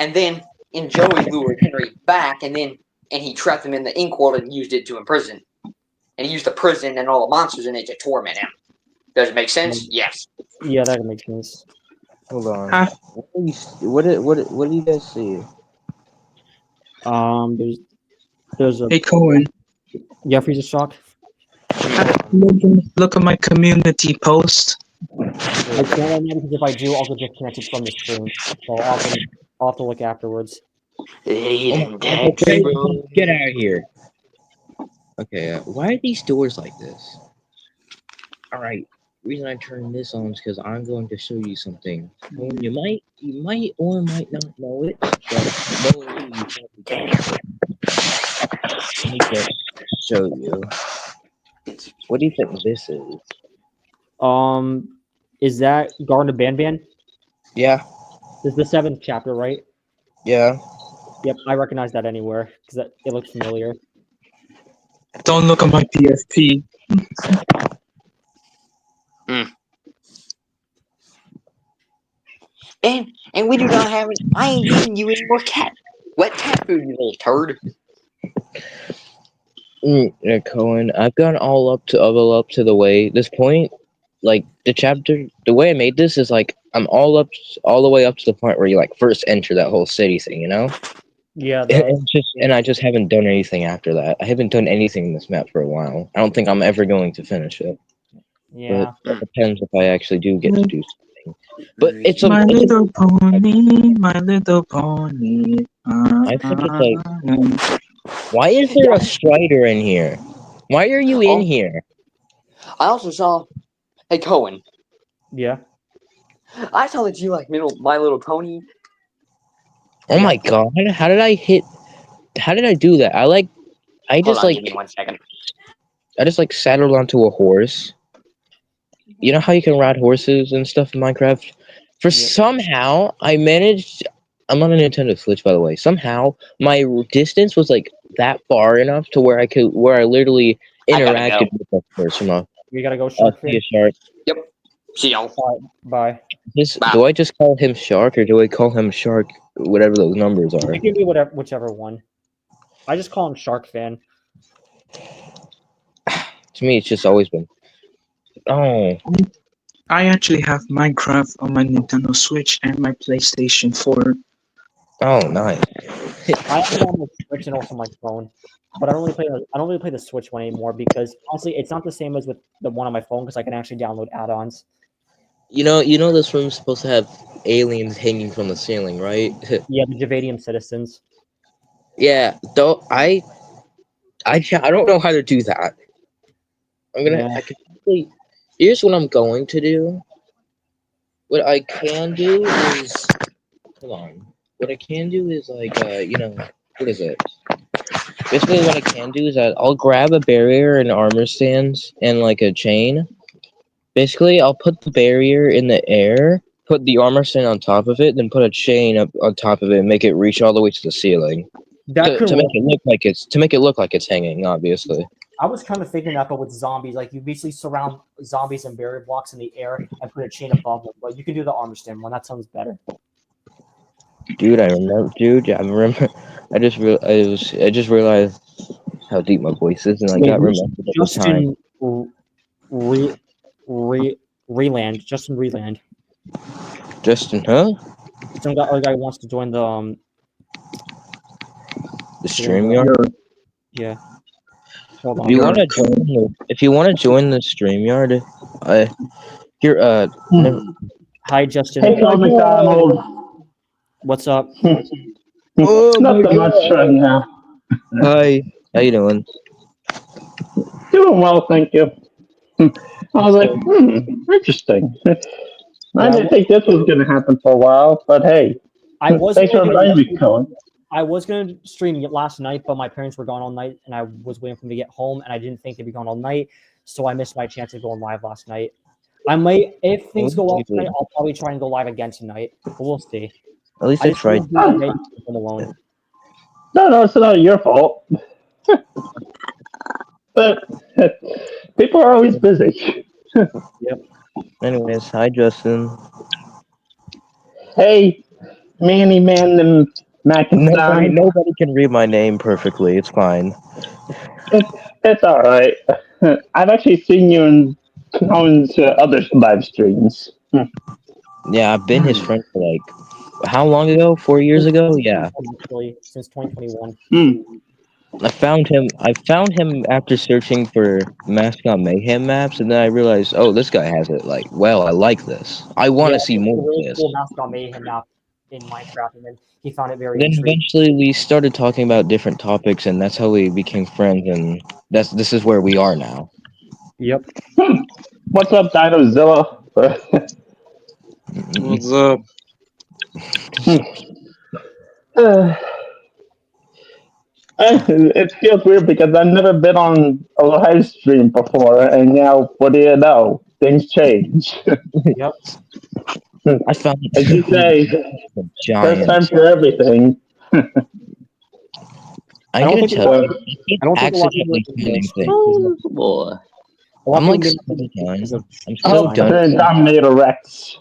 [SPEAKER 2] And then in Joey lured Henry back, and he trapped him in the Ink world and used it to imprison. And he used the prison and all the monsters in it to torment him. Does it make sense? Yes.
[SPEAKER 1] Yeah, that makes sense.
[SPEAKER 3] Hold on. What do you guys see?
[SPEAKER 1] There's a.
[SPEAKER 4] Hey Cohen,
[SPEAKER 1] Freezer Shock.
[SPEAKER 4] look at my community post.
[SPEAKER 1] I can't right now because if I do, I'll get disconnected from the stream. So I'll have to look afterwards.
[SPEAKER 3] Get out of here. Okay, why are these doors like this? Alright, the reason I turned this on is because I'm going to show you something. You might or might not know it, but knowing you probably Let me just show you. What do you think this is?
[SPEAKER 1] Is that Garden of Banban?
[SPEAKER 3] Yeah.
[SPEAKER 1] This is the 7th chapter, right?
[SPEAKER 3] Yeah.
[SPEAKER 1] Yep, I recognize that anywhere because it looks familiar.
[SPEAKER 4] Don't look at my PFP.
[SPEAKER 2] And we do not have it. I ain't giving you any more wet cat food, you little turd.
[SPEAKER 3] Cohen, I've gone all up to the way this point. Like the way I made this is like I'm all the way up to the point where you like first enter that whole city thing, you know?
[SPEAKER 1] Yeah.
[SPEAKER 3] And I just haven't done anything after that. I haven't done anything in this map for a while. I don't think I'm ever going to finish it.
[SPEAKER 1] Yeah.
[SPEAKER 3] But it depends if I actually do get to do something. But it's
[SPEAKER 4] My Little Pony.
[SPEAKER 3] I think it's like, why is there a Strider in here? Why are you in here?
[SPEAKER 2] I also saw, hey Cohen,
[SPEAKER 1] Yeah.
[SPEAKER 2] I saw that you like My Little Pony.
[SPEAKER 3] Oh my god! How did I hit? How did I do that? I
[SPEAKER 2] Hold on, give me 1 second.
[SPEAKER 3] I just like saddled onto a horse. You know how you can ride horses and stuff in Minecraft? Somehow I managed. I'm on a Nintendo Switch, by the way. Somehow my distance was like that far enough to where I literally interacted with the horse from a.
[SPEAKER 1] You gotta go, Shark.
[SPEAKER 3] See a shark.
[SPEAKER 2] Yep. See y'all.
[SPEAKER 1] Bye.
[SPEAKER 3] Do I just call him Shark or do I call him Shark? Whatever those numbers are.
[SPEAKER 1] It can be whichever one. I just call him Shark Fan.
[SPEAKER 3] To me, it's just always been. Oh.
[SPEAKER 4] I actually have Minecraft on my Nintendo Switch and my PlayStation 4.
[SPEAKER 3] Oh, nice.
[SPEAKER 1] I have it on my Switch and also my phone, but I don't really play the Switch one anymore because honestly, it's not the same as with the one on my phone because I can actually download add-ons.
[SPEAKER 3] You know, this room's supposed to have aliens hanging from the ceiling, right?
[SPEAKER 1] Yeah, the Javadium citizens.
[SPEAKER 3] Yeah, though I don't know how to do that. Here's what I'm going to do. What I can do is, hold on. What I can do is like, what is it? Basically, what I can do is I'll grab a barrier and armor stands and like a chain. Basically, I'll put the barrier in the air, put the armor stand on top of it, then put a chain up on top of it and make it reach all the way to the ceiling. To make it look like it's hanging, obviously.
[SPEAKER 1] I was kind of thinking that, but with zombies, like you basically surround zombies and barrier blocks in the air and put a chain above them. But you can do the armor stand one. That sounds better.
[SPEAKER 3] Dude, I remember. I just realized how deep my voice is, and I got remembered at the time.
[SPEAKER 1] Reland.
[SPEAKER 3] Justin, huh?
[SPEAKER 1] Some guy wants to join the
[SPEAKER 3] StreamYard.
[SPEAKER 1] Yeah. Hold on.
[SPEAKER 3] If you want to join the StreamYard,
[SPEAKER 1] Hi, Justin.
[SPEAKER 5] Hey, Phil McDonald.
[SPEAKER 1] What's up?
[SPEAKER 5] Nothing much right now.
[SPEAKER 3] Hi. How you doing?
[SPEAKER 5] Doing well, thank you. I was like, interesting. I didn't think this was going to happen for a while, but hey. Thanks for inviting me, Cohen.
[SPEAKER 1] I was going to stream last night, but my parents were gone all night, and I was waiting for them to get home, and I didn't think they'd be gone all night, so I missed my chance of going live last night. I might, if things go well tonight, I'll probably try and go live again tonight, but we'll see.
[SPEAKER 3] At least I tried.
[SPEAKER 1] Alone.
[SPEAKER 5] No, it's not your fault. But people are always busy.
[SPEAKER 1] Yep.
[SPEAKER 3] Anyways, hi, Justin.
[SPEAKER 5] Hey, Manny Man and McIntyre.
[SPEAKER 3] Nobody can read my name perfectly. It's fine.
[SPEAKER 5] It's all right. I've actually seen you in Cohen's other live streams.
[SPEAKER 3] Yeah, I've been his friend for like how long ago? 4 years ago? Yeah.
[SPEAKER 1] Since 2021.
[SPEAKER 3] I found him after searching for Mascot Mayhem maps, and then I realized, oh, this guy has it. Like, well, I like this. I want to see more of this.
[SPEAKER 1] Cool Mascot Mayhem map in Minecraft, and then he found it very.
[SPEAKER 3] Then eventually we started talking about different topics, and that's how we became friends, and this is where we are now.
[SPEAKER 1] Yep.
[SPEAKER 5] What's up, Dinozilla?
[SPEAKER 6] What's up?
[SPEAKER 5] It feels weird because I've never been on a live stream before, and now, what do you know? Things change.
[SPEAKER 1] Yep.
[SPEAKER 3] I found it.
[SPEAKER 5] As you say, first time for everything.
[SPEAKER 3] I don't think
[SPEAKER 2] accidentally finding things. Oh, boy.
[SPEAKER 3] I'm like so done.
[SPEAKER 5] Dominator Rex.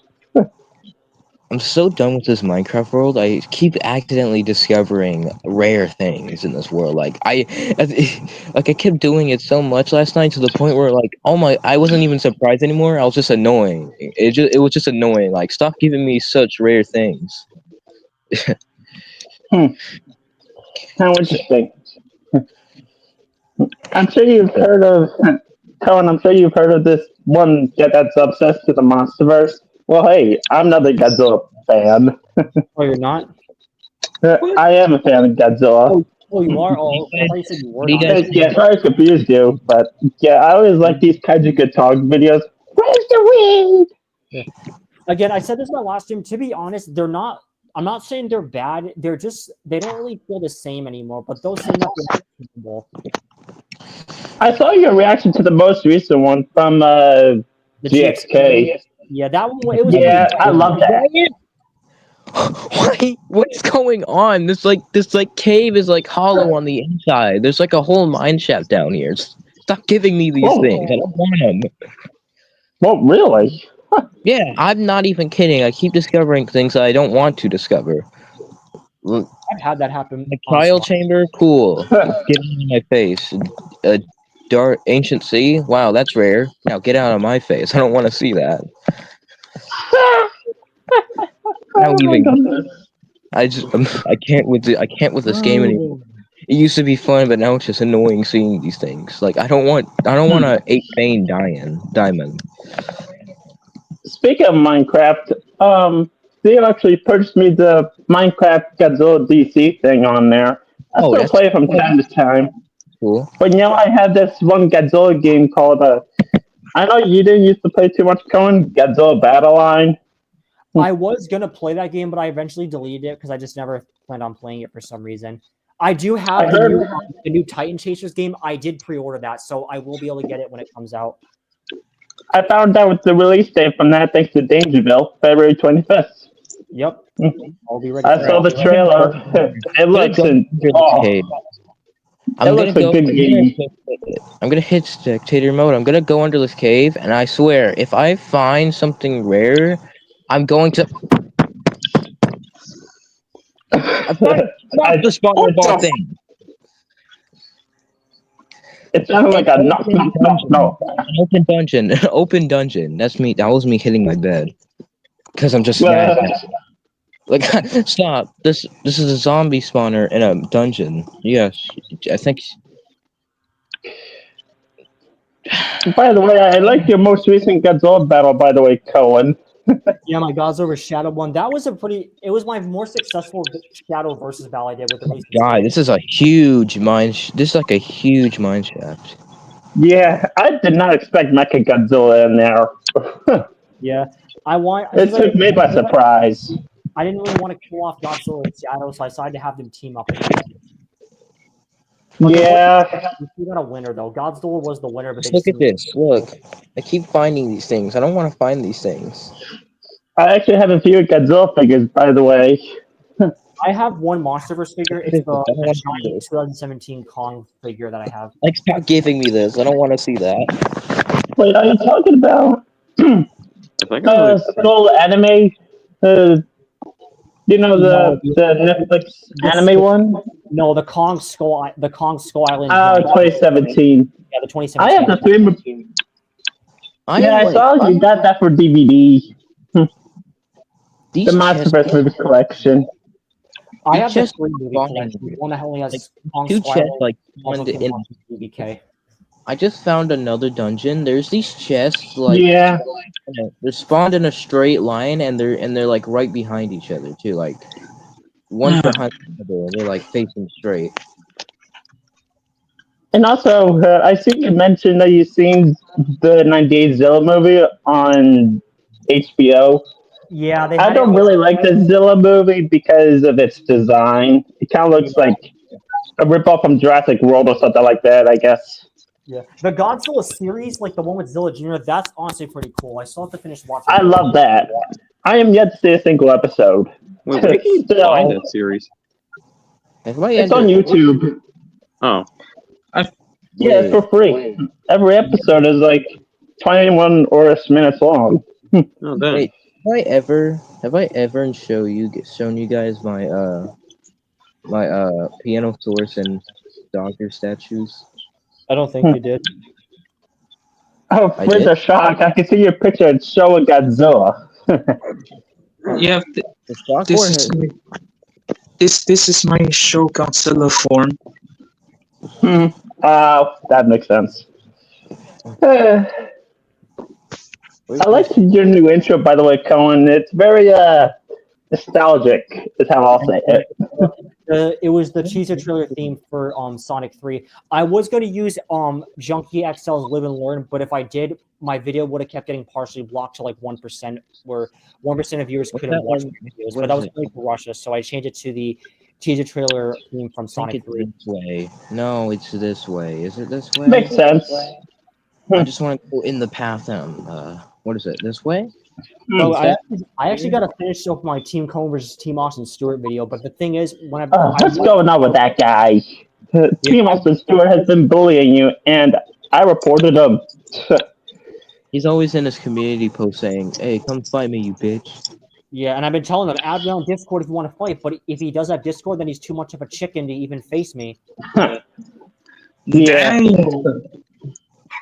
[SPEAKER 3] I'm so done with this Minecraft world. I keep accidentally discovering rare things in this world. Like I kept doing it so much last night to the point where like, oh my, I wasn't even surprised anymore. I was just annoying. It was just annoying. Like, stop giving me such rare things.
[SPEAKER 5] How interesting. I'm sure you've heard of Cohen. I'm sure you've heard of this one that's obsessed with the MonsterVerse. Well, hey, I'm another Godzilla fan.
[SPEAKER 1] Oh, you're not?
[SPEAKER 5] I am a fan of Godzilla.
[SPEAKER 1] Oh, you are? Oh, I thought you said you were.
[SPEAKER 3] You guys-
[SPEAKER 5] Yeah, sorry to confuse you, but yeah, I always like these kinds of good talk videos. Where's the wind?
[SPEAKER 1] Again, I said this in my last stream. To be honest, they're not. I'm not saying they're bad. They're just they don't really feel the same anymore. But those things are capable.
[SPEAKER 5] I saw your reaction to the most recent one from
[SPEAKER 1] The
[SPEAKER 5] GXK.
[SPEAKER 1] Yeah, that one. It was.
[SPEAKER 5] Yeah, I love that.
[SPEAKER 3] Why? What's going on? This cave is like hollow on the inside. There's like a whole mine shaft down here. Stop giving me these things. I don't want them.
[SPEAKER 5] Well, really?
[SPEAKER 3] Yeah, I'm not even kidding. I keep discovering things that I don't want to discover.
[SPEAKER 1] I've had that happen.
[SPEAKER 3] A trial chamber, cool. Get in my face. A dark ancient sea. Wow, that's rare. Now get out of my face. I don't want to see that. I can't with this game anymore. It used to be fun, but now it's just annoying seeing these things. Like I don't want a 8-vein diamond.
[SPEAKER 5] Speaking of Minecraft, Theo actually purchased me the Minecraft Godzilla DC thing on there. I still play it from time to time.
[SPEAKER 3] Cool.
[SPEAKER 5] But I have this one Godzilla game called I know you didn't used to play too much, Cohen, Godzilla Battle Line.
[SPEAKER 1] I was gonna play that game, but I eventually deleted it because I just never planned on playing it for some reason. I do have the new Titan Chasers game. I did pre-order that, so I will be able to get it when it comes out.
[SPEAKER 5] I found out the release date from that thanks to Dangerville, February 25th.
[SPEAKER 1] Yep. I'll be ready.
[SPEAKER 5] I saw the trailer. It looks a good game.
[SPEAKER 3] I'm gonna hit spectator mode. I'm gonna go under this cave, and I swear, if I find something rare, I'm going to. Not the spawner ball thing.
[SPEAKER 5] It sounded like a no.
[SPEAKER 3] Open dungeon. Open dungeon. That's me. That was me hitting my bed. Because I'm just mad. Like, stop. This is a zombie spawner in a dungeon. Yes, I think.
[SPEAKER 5] By the way, I like your most recent Godzilla battle. By the way, Cohen.
[SPEAKER 1] Yeah, my Godzilla vs. Shadow one. That was it was my more successful Shadow versus battle I did with the
[SPEAKER 3] God, this is a huge mine. This is like a huge mine shaft.
[SPEAKER 5] Yeah, I did not expect Mecha Godzilla in there.
[SPEAKER 1] Yeah,
[SPEAKER 5] it took me by surprise.
[SPEAKER 1] I didn't really want to kill off Godzilla and Shadow, so I decided to have them team up.
[SPEAKER 5] Yeah.
[SPEAKER 1] You got a winner though. Godzilla was the winner, but
[SPEAKER 3] look at this. Look, I keep finding these things. I don't want to find these things.
[SPEAKER 5] I actually have a few Godzilla figures, by the way.
[SPEAKER 1] I have one Monsterverse figure. It's the giant 2017 Kong figure that I have.
[SPEAKER 3] Like, stop giving me this. I don't want to see that.
[SPEAKER 5] Wait, are you talking about Skull Anime? You know the Netflix anime one?
[SPEAKER 1] No, the Kong Skull Island.
[SPEAKER 5] 2017.
[SPEAKER 1] Yeah, the 2017.
[SPEAKER 5] I have the three. I saw you got that for DVD. The Monsterverse movie collection.
[SPEAKER 1] I have the 3 movie collection. One that only has Kong
[SPEAKER 3] two
[SPEAKER 1] Skull
[SPEAKER 3] chests
[SPEAKER 1] Island,
[SPEAKER 3] like in
[SPEAKER 1] BBK.
[SPEAKER 3] I just found another dungeon. There's these chests like they're spawned in a straight line and they're like right behind each other too, like one behind the other, and they're like facing straight.
[SPEAKER 5] And also, I see you mentioned that you've seen the 98 Zilla movie on HBO.
[SPEAKER 1] Yeah,
[SPEAKER 5] I don't really like the Zilla movie because of its design. It kind of looks like a ripoff from Jurassic World or something like that, I guess.
[SPEAKER 1] Yeah, the Godzilla series, like the one with Zilla Jr., that's honestly pretty cool. I still have to finish watching.
[SPEAKER 5] I love that. I am yet to see a single episode.
[SPEAKER 6] Wait, where can you find that series?
[SPEAKER 5] It's on YouTube.
[SPEAKER 6] Oh.
[SPEAKER 5] Yeah, it's for free. Every episode is like 21 or minutes long.
[SPEAKER 6] Oh, damn.
[SPEAKER 3] Wait, have I ever shown you guys my Pianosaurus and Dogger statues?
[SPEAKER 1] I don't think you did.
[SPEAKER 5] Oh, please a shock. I can see your picture and show a Godzilla.
[SPEAKER 4] Yeah, this is my show Godzilla form.
[SPEAKER 5] That makes sense. I like your new intro, by the way, Cohen. It's very nostalgic, is how I'll say it.
[SPEAKER 1] It was the teaser trailer theme for Sonic 3. I was going to use Junkie XL's Live and Learn, but if I did, my video would have kept getting partially blocked to like 1%, where 1% of viewers couldn't watch my videos. But that was only for Russia, so I changed it to the teaser trailer theme from Sonic 3.
[SPEAKER 3] This way. No, it's this way. Is it this way?
[SPEAKER 5] Makes sense.
[SPEAKER 3] I just want to go in the path. What is it? This way?
[SPEAKER 1] So I actually got to finish up my Team Cone versus Team Austin Stewart video, but the thing is, when
[SPEAKER 5] what's going on with that guy? Team Austin Stewart has been bullying you, and I reported him.
[SPEAKER 3] He's always in his community post saying, "Hey, come fight me, you bitch."
[SPEAKER 1] Yeah, and I've been telling him, add me on Discord if you want to fight, but if he does have Discord, then he's too much of a chicken to even face me.
[SPEAKER 5] Yeah.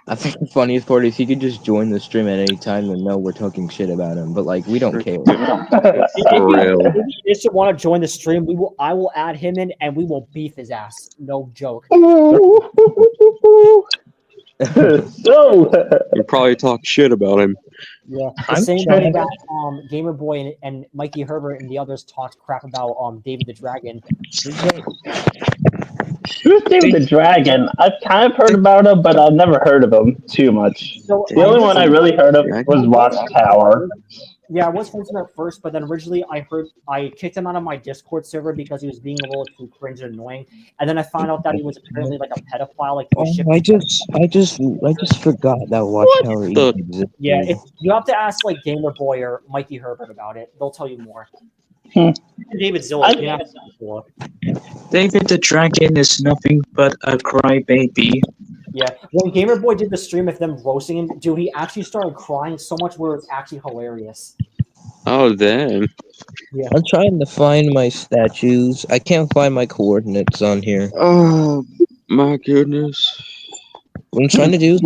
[SPEAKER 3] I think the funniest part is he could just join the stream at any time and know we're talking shit about him, but like we don't care.
[SPEAKER 6] For real.
[SPEAKER 1] If he just want to join the stream, I will add him in and we will beef his ass. No joke.
[SPEAKER 5] So
[SPEAKER 6] You probably talk shit about him.
[SPEAKER 1] Yeah, the same way that Gamer Boy and Mikey Herbert and the others talked crap about David the Dragon.
[SPEAKER 5] who's David the Dragon? I've kind of heard about him, but I've never heard of him too much.
[SPEAKER 1] So,
[SPEAKER 5] The only one I really heard of was Watchtower.
[SPEAKER 1] Yeah, I was friends with him at first, but then originally I kicked him out of my Discord server because he was being a little too cringe and annoying. And then I found out that he was apparently like a pedophile. Like,
[SPEAKER 3] I just forgot that Watchtower even existed.
[SPEAKER 1] Yeah, you have to ask like Gamer Boy or Mikey Herbert about it. They'll tell you more. David Zilla.
[SPEAKER 4] David the Dragon is nothing but a crybaby.
[SPEAKER 1] Yeah, when Gamer Boy did the stream of them roasting him, dude, he actually started crying so much where it's actually hilarious.
[SPEAKER 6] Oh, damn.
[SPEAKER 1] Yeah.
[SPEAKER 3] I'm trying to find my statues. I can't find my coordinates on here.
[SPEAKER 6] Oh, my goodness.
[SPEAKER 3] What I'm trying to do is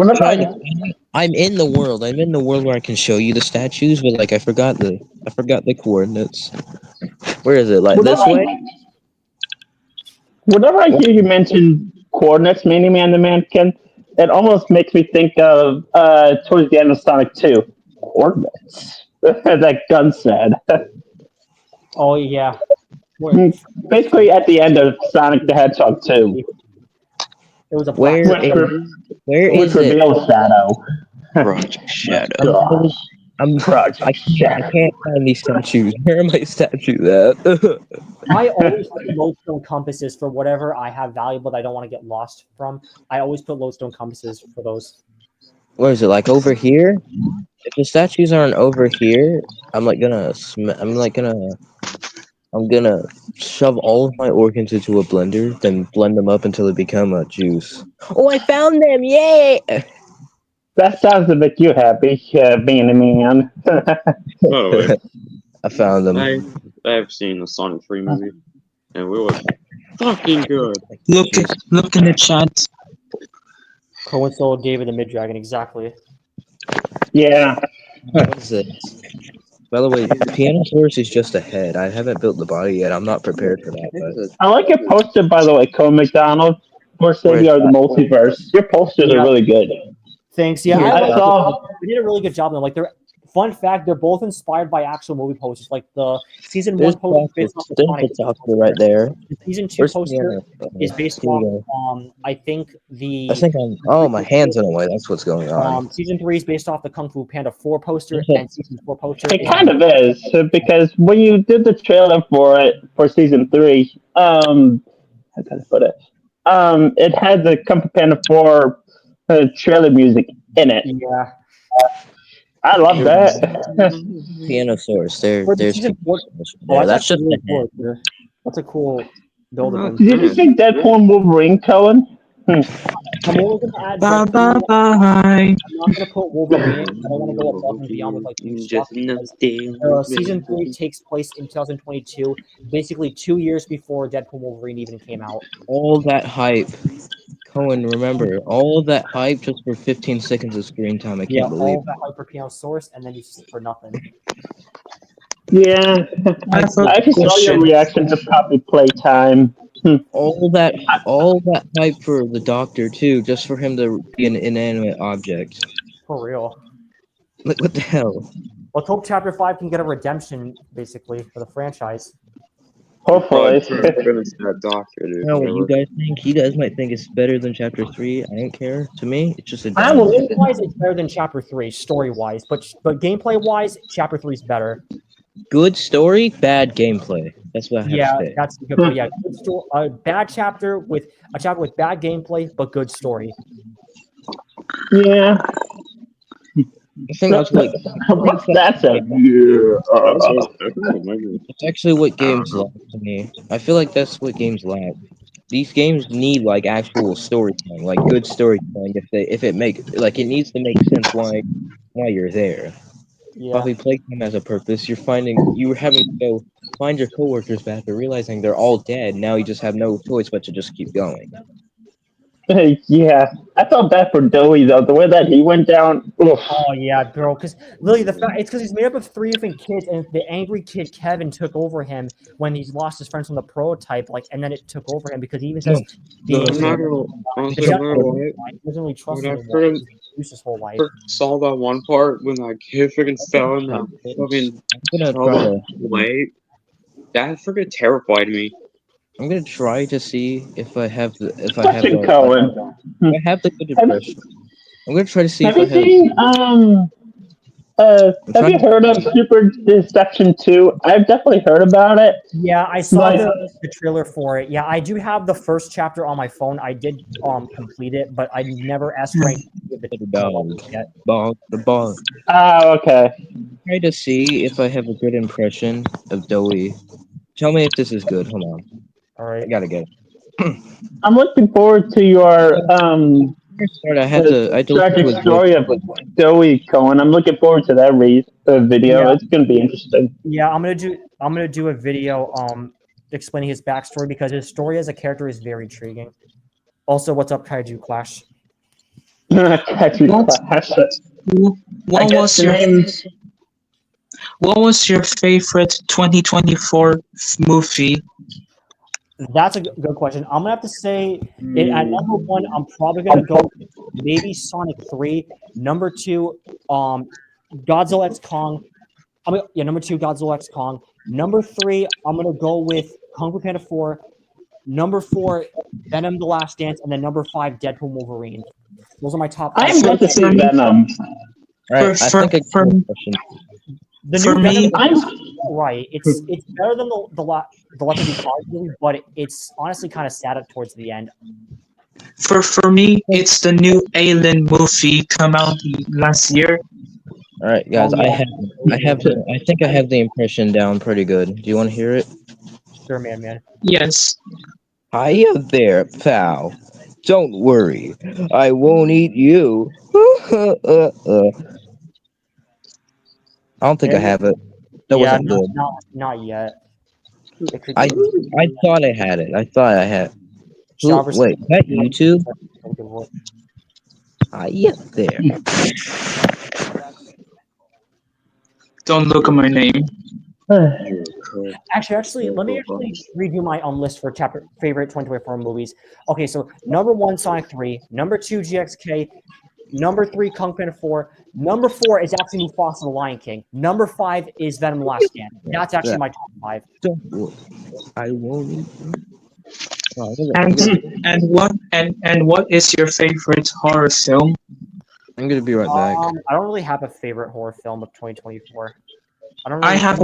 [SPEAKER 3] I'm in the world. I'm in the world where I can show you the statues, but like I forgot the coordinates. Where is it? Like this way?
[SPEAKER 5] Whenever I hear you mention coordinates, Mini Man the Mannequin, it almost makes me think of towards the end of Sonic 2. Coordinates. That gun said.
[SPEAKER 1] Oh yeah.
[SPEAKER 5] Basically at the end of Sonic the Hedgehog 2.
[SPEAKER 1] It was a
[SPEAKER 3] Where is it?
[SPEAKER 5] Reveals Shadow.
[SPEAKER 6] Project Shadow.
[SPEAKER 3] I can't find these statues. Where are my statues at?
[SPEAKER 1] I always put lodestone compasses for whatever I have valuable that I don't want to get lost from. I always put lodestone compasses for those.
[SPEAKER 3] Where is it? Like over here? If the statues aren't over here, I'm gonna shove all of my organs into a blender, then blend them up until they become a juice. Oh, I found them! Yay!
[SPEAKER 5] That sounds to make you happy, being a man.
[SPEAKER 6] By the way,
[SPEAKER 3] I found them.
[SPEAKER 6] I have seen the Sonic 3 movie, and it was fucking good.
[SPEAKER 4] Look in the chat.
[SPEAKER 1] Cohen Solo David the Mid Dragon, exactly.
[SPEAKER 5] Yeah.
[SPEAKER 3] What is it? By the way, Pianosaurus is just a head. I haven't built the body yet. I'm not prepared for that. But
[SPEAKER 5] I like your poster, by the way, Cole McDonald, for Savior of the Multiverse. Your posters are really good.
[SPEAKER 1] Thanks. Yeah,
[SPEAKER 5] I
[SPEAKER 1] we did a really good job. Like, fun fact, they're both inspired by actual movie posters. Like the season 1 poster based off the Sonic
[SPEAKER 3] right there.
[SPEAKER 1] The season 2 poster is based off. I think
[SPEAKER 3] my hands in a way. That's what's going on.
[SPEAKER 1] Season 3 is based off the Kung Fu Panda 4 poster, and season 4 poster.
[SPEAKER 5] It kind of is, because when you did the trailer for season 3, how can I put it? It had the Kung Fu Panda 4 trailer music in it.
[SPEAKER 1] Yeah.
[SPEAKER 5] I love that.
[SPEAKER 3] Pianosaurus. There's
[SPEAKER 1] that's just that's a cool build.
[SPEAKER 5] Did you think Deadpool and Wolverine, Cohen?
[SPEAKER 1] I'm only going to add.
[SPEAKER 4] Bye.
[SPEAKER 1] I'm not going to put Wolverine. I don't want to go above and beyond with like new stuff. Season 3 takes place in 2022, basically 2 years before Deadpool Wolverine even came out.
[SPEAKER 3] All that hype. Cohen, remember, all of that hype just for 15 seconds of screen time. I can't believe.
[SPEAKER 1] All that hype for Pianosaurus, and then you see for nothing.
[SPEAKER 5] Yeah, I actually saw your reaction to Poppy Playtime.
[SPEAKER 3] All that hype for the Doctor too, just for him to be an inanimate object.
[SPEAKER 1] For real.
[SPEAKER 3] Like what the hell?
[SPEAKER 1] Let's hope Chapter 5 can get a redemption, basically, for the franchise.
[SPEAKER 5] Hopefully.
[SPEAKER 6] Finish that doctor, dude.
[SPEAKER 3] You know what you guys think? You guys might think it's better than Chapter 3. I don't care. To me, it's just a.
[SPEAKER 1] Gameplay-wise, it's better than Chapter 3, story-wise. But gameplay-wise, Chapter 3 is better.
[SPEAKER 3] Good story, bad gameplay. That's what I have to say.
[SPEAKER 1] That's good. Yeah, good story. A bad chapter with bad gameplay, but good story.
[SPEAKER 5] Yeah.
[SPEAKER 3] I think that's what.
[SPEAKER 5] That's a
[SPEAKER 3] It's actually what games lack to me. I feel like that's what games lack. These games need like actual storytelling, like good storytelling. If it needs to make sense why you're there.
[SPEAKER 1] Yeah.
[SPEAKER 3] Probably playtime has a purpose. You were having to go find your coworkers back, but realizing they're all dead. Now you just have no choice but to just keep going.
[SPEAKER 5] Yeah, I felt bad for Doey though. The way that he went down. Oof.
[SPEAKER 1] Oh yeah, bro. Because literally, it's because he's made up of 3 different kids, and the angry kid Kevin took over him when he's lost his friends from the prototype. And then it took over him because he even says
[SPEAKER 6] I'm not gonna.
[SPEAKER 1] he doesn't really trust him anymore. He's used his whole life.
[SPEAKER 6] Saw that one part when that kid freaking fell in the fucking lake. That freaking terrified me.
[SPEAKER 3] I'm gonna try to see if I have the good impression. I'm gonna try to see if I have.
[SPEAKER 5] Have you heard of Super Deception 2? I've definitely heard about it.
[SPEAKER 1] Yeah, I saw the trailer for it. Yeah, I do have the first chapter on my phone. I did complete it, but I never asked Frank to give it
[SPEAKER 3] The ball.
[SPEAKER 5] Oh, okay.
[SPEAKER 3] Try to see if I have a good impression of Doey. Tell me if this is good. Hold on.
[SPEAKER 1] All right.
[SPEAKER 3] I gotta get it.
[SPEAKER 5] I'm looking forward to your tragic story of Doey Cohen. I'm looking forward to that video.
[SPEAKER 1] Yeah.
[SPEAKER 5] It's gonna be interesting.
[SPEAKER 1] Yeah, I'm gonna do a video explaining his backstory because his story as a character is very intriguing. Also, what's up, Kaiju Clash?
[SPEAKER 4] What was your favorite 2024 movie?
[SPEAKER 1] That's a good question. I'm gonna have to say it at number 1. I'm probably gonna go with maybe Sonic 3. Number 2, Godzilla X Kong. Number 2, Godzilla X Kong. Number 3, I'm gonna go with Kung Fu Panda 4. Number 4, Venom: The Last Dance, and then number 5, Deadpool Wolverine. Those are my top.
[SPEAKER 5] I'm going to see Venom.
[SPEAKER 3] Right, I think
[SPEAKER 1] the new Venom, right? It's better than the Weapon of Cars movie, but it's honestly kind of sad towards the end.
[SPEAKER 4] For me, it's the new Alien movie come out last year.
[SPEAKER 3] All right, guys, I think I have the impression down pretty good. Do you want to hear it?
[SPEAKER 1] Sure, man.
[SPEAKER 4] Yes.
[SPEAKER 3] Hiya there, pal. Don't worry, I won't eat you. I don't think I have it. That wasn't good.
[SPEAKER 1] Not yet.
[SPEAKER 3] I thought I had it. Wait, is that YouTube? Yeah, there.
[SPEAKER 4] Don't look at my name.
[SPEAKER 1] Actually, let me redo my list for favorite 2024 movies. Okay, so number 1, Sonic 3. Number 2, GXK. Number 3, Kung Fu Panda 4. Number 4 is actually Mufasa the Lion King. Number 5 is Venom: The Last Dance. That's actually my top 5.
[SPEAKER 3] I won't.
[SPEAKER 4] And what is your favorite horror film?
[SPEAKER 3] I'm gonna be right back.
[SPEAKER 1] I don't really have a favorite horror film of 2024.
[SPEAKER 4] I have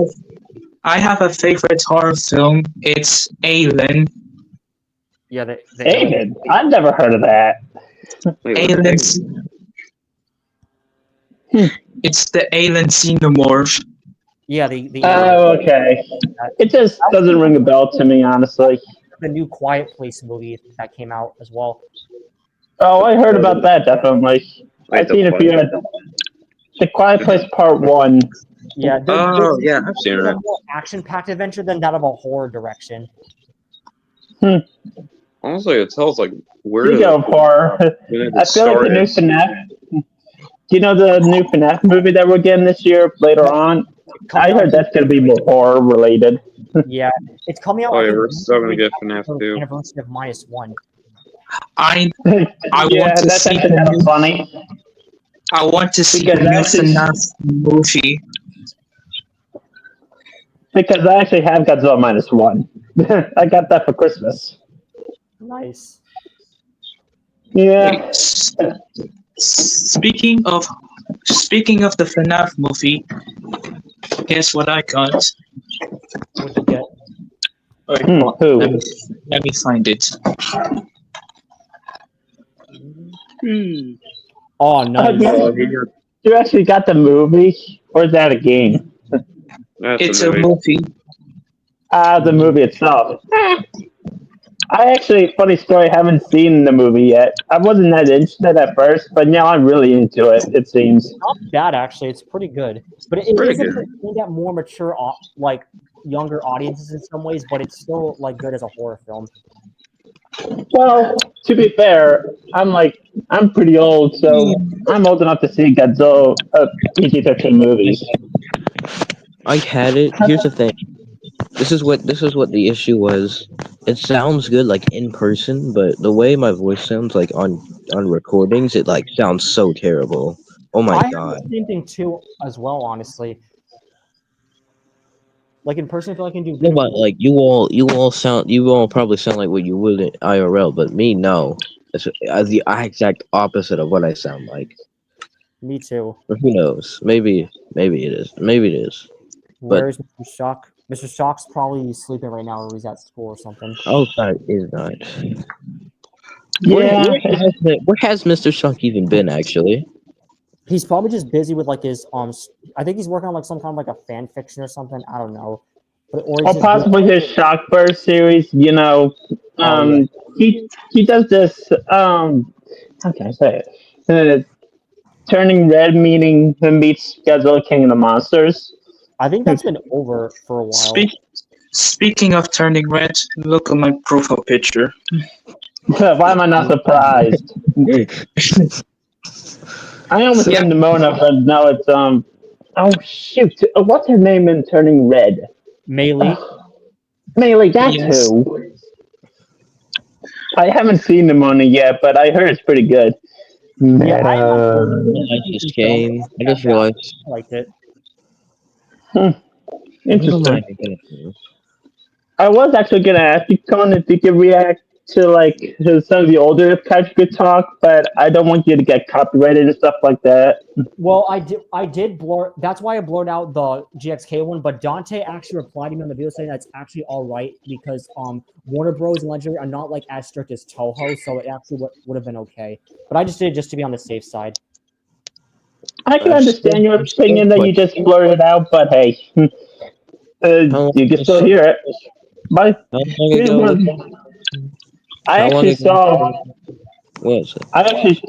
[SPEAKER 4] a favorite horror film. It's Alien.
[SPEAKER 1] Yeah, the
[SPEAKER 5] Alien. I've never heard of that.
[SPEAKER 4] Aliens. It's the Alien Xenomorph.
[SPEAKER 1] Yeah, the
[SPEAKER 5] Oh, okay. It just doesn't ring a bell to me, honestly.
[SPEAKER 1] The new Quiet Place movie that came out as well.
[SPEAKER 5] Oh, I heard about that, definitely. I've seen a few. The Quiet Place Part 1.
[SPEAKER 1] Yeah.
[SPEAKER 6] Yeah, I've seen it.
[SPEAKER 1] More action-packed adventure than that of a horror direction.
[SPEAKER 6] Honestly, it tells like where
[SPEAKER 5] to go horror. I feel like the new FNAF. Do you know the new FNAF movie that we're getting this year later on? I heard that's going to be more horror related.
[SPEAKER 1] Yeah, it's coming out.
[SPEAKER 6] Oh, yeah, we're still going to get FNAF 2.
[SPEAKER 1] Anniversary of -1.
[SPEAKER 4] I want to see
[SPEAKER 5] kind of funny.
[SPEAKER 4] I want to see the new FNAF movie.
[SPEAKER 5] Because I actually have Godzilla -1. I got that for Christmas.
[SPEAKER 1] Nice.
[SPEAKER 5] Yeah.
[SPEAKER 4] Speaking of the FNAF movie, guess what I got?
[SPEAKER 1] What'd you get?
[SPEAKER 4] Wait,
[SPEAKER 5] Who?
[SPEAKER 4] let me find it.
[SPEAKER 1] Oh, nice.
[SPEAKER 5] You actually got the movie, or is that a game?
[SPEAKER 4] It's a movie.
[SPEAKER 5] The movie itself. I actually, funny story, haven't seen the movie yet. I wasn't that interested at first, but now I'm really into it, it seems.
[SPEAKER 1] Not bad, actually. It's pretty good. But it is aimed at more mature, like, younger audiences in some ways, but it's still, like, good as a horror film.
[SPEAKER 5] Well, to be fair, I'm pretty old, so I'm old enough to see Godzilla PG-13 movies.
[SPEAKER 3] I had it. Here's the thing. This is what the issue was. It sounds good like in person, but the way my voice sounds like on recordings, it like sounds so terrible. Oh my god.
[SPEAKER 1] have the same thing too, as well. Honestly, like in person, I feel like I can do.
[SPEAKER 3] No, but like you all probably sound like what you would in IRL, but me no. It's the exact opposite of what I sound like.
[SPEAKER 1] Me too.
[SPEAKER 3] But who knows? Maybe it is. Maybe it is.
[SPEAKER 1] Where's Mr. Shock? Mr. Shock's probably sleeping right now, or he's at school or something.
[SPEAKER 3] Oh, that is not.
[SPEAKER 5] Yeah.
[SPEAKER 3] Where has Mr. Shock even been? Actually,
[SPEAKER 1] He's probably just busy with like his I think he's working on like some kind of like a fan fiction or something. I don't know. But, or
[SPEAKER 5] Or possibly his Shockburst series. You know, he does this. How can I say it? Turning Red, meaning he meets Godzilla King of the Monsters.
[SPEAKER 1] I think that's been over for a while.
[SPEAKER 4] Speaking of Turning Red, look at my profile picture.
[SPEAKER 5] Why am I not surprised? I almost said Nimona, but now it's oh shoot! What's her name in Turning Red?
[SPEAKER 1] Melee.
[SPEAKER 5] Melee, that's who. I haven't seen Nimona yet, but I heard it's pretty good.
[SPEAKER 1] Yeah, I
[SPEAKER 3] like this game. I just realized.
[SPEAKER 1] I liked it.
[SPEAKER 5] Interesting. I was actually gonna ask you, Colin, if you could react to like some of the older types could talk, but I don't want you to get copyrighted and stuff like that.
[SPEAKER 1] Well, I did blur. That's why I blurred out the GXK one. But Dante actually replied to me on the video saying that's actually all right because Warner Bros. And Legendary are not like as strict as Toho, so it actually would have been okay. But I just did it just to be on the safe side.
[SPEAKER 5] I can understand your opinion that you just blurred it out, but hey, you can still hear it. But I actually saw.
[SPEAKER 3] What is it?
[SPEAKER 5] I actually.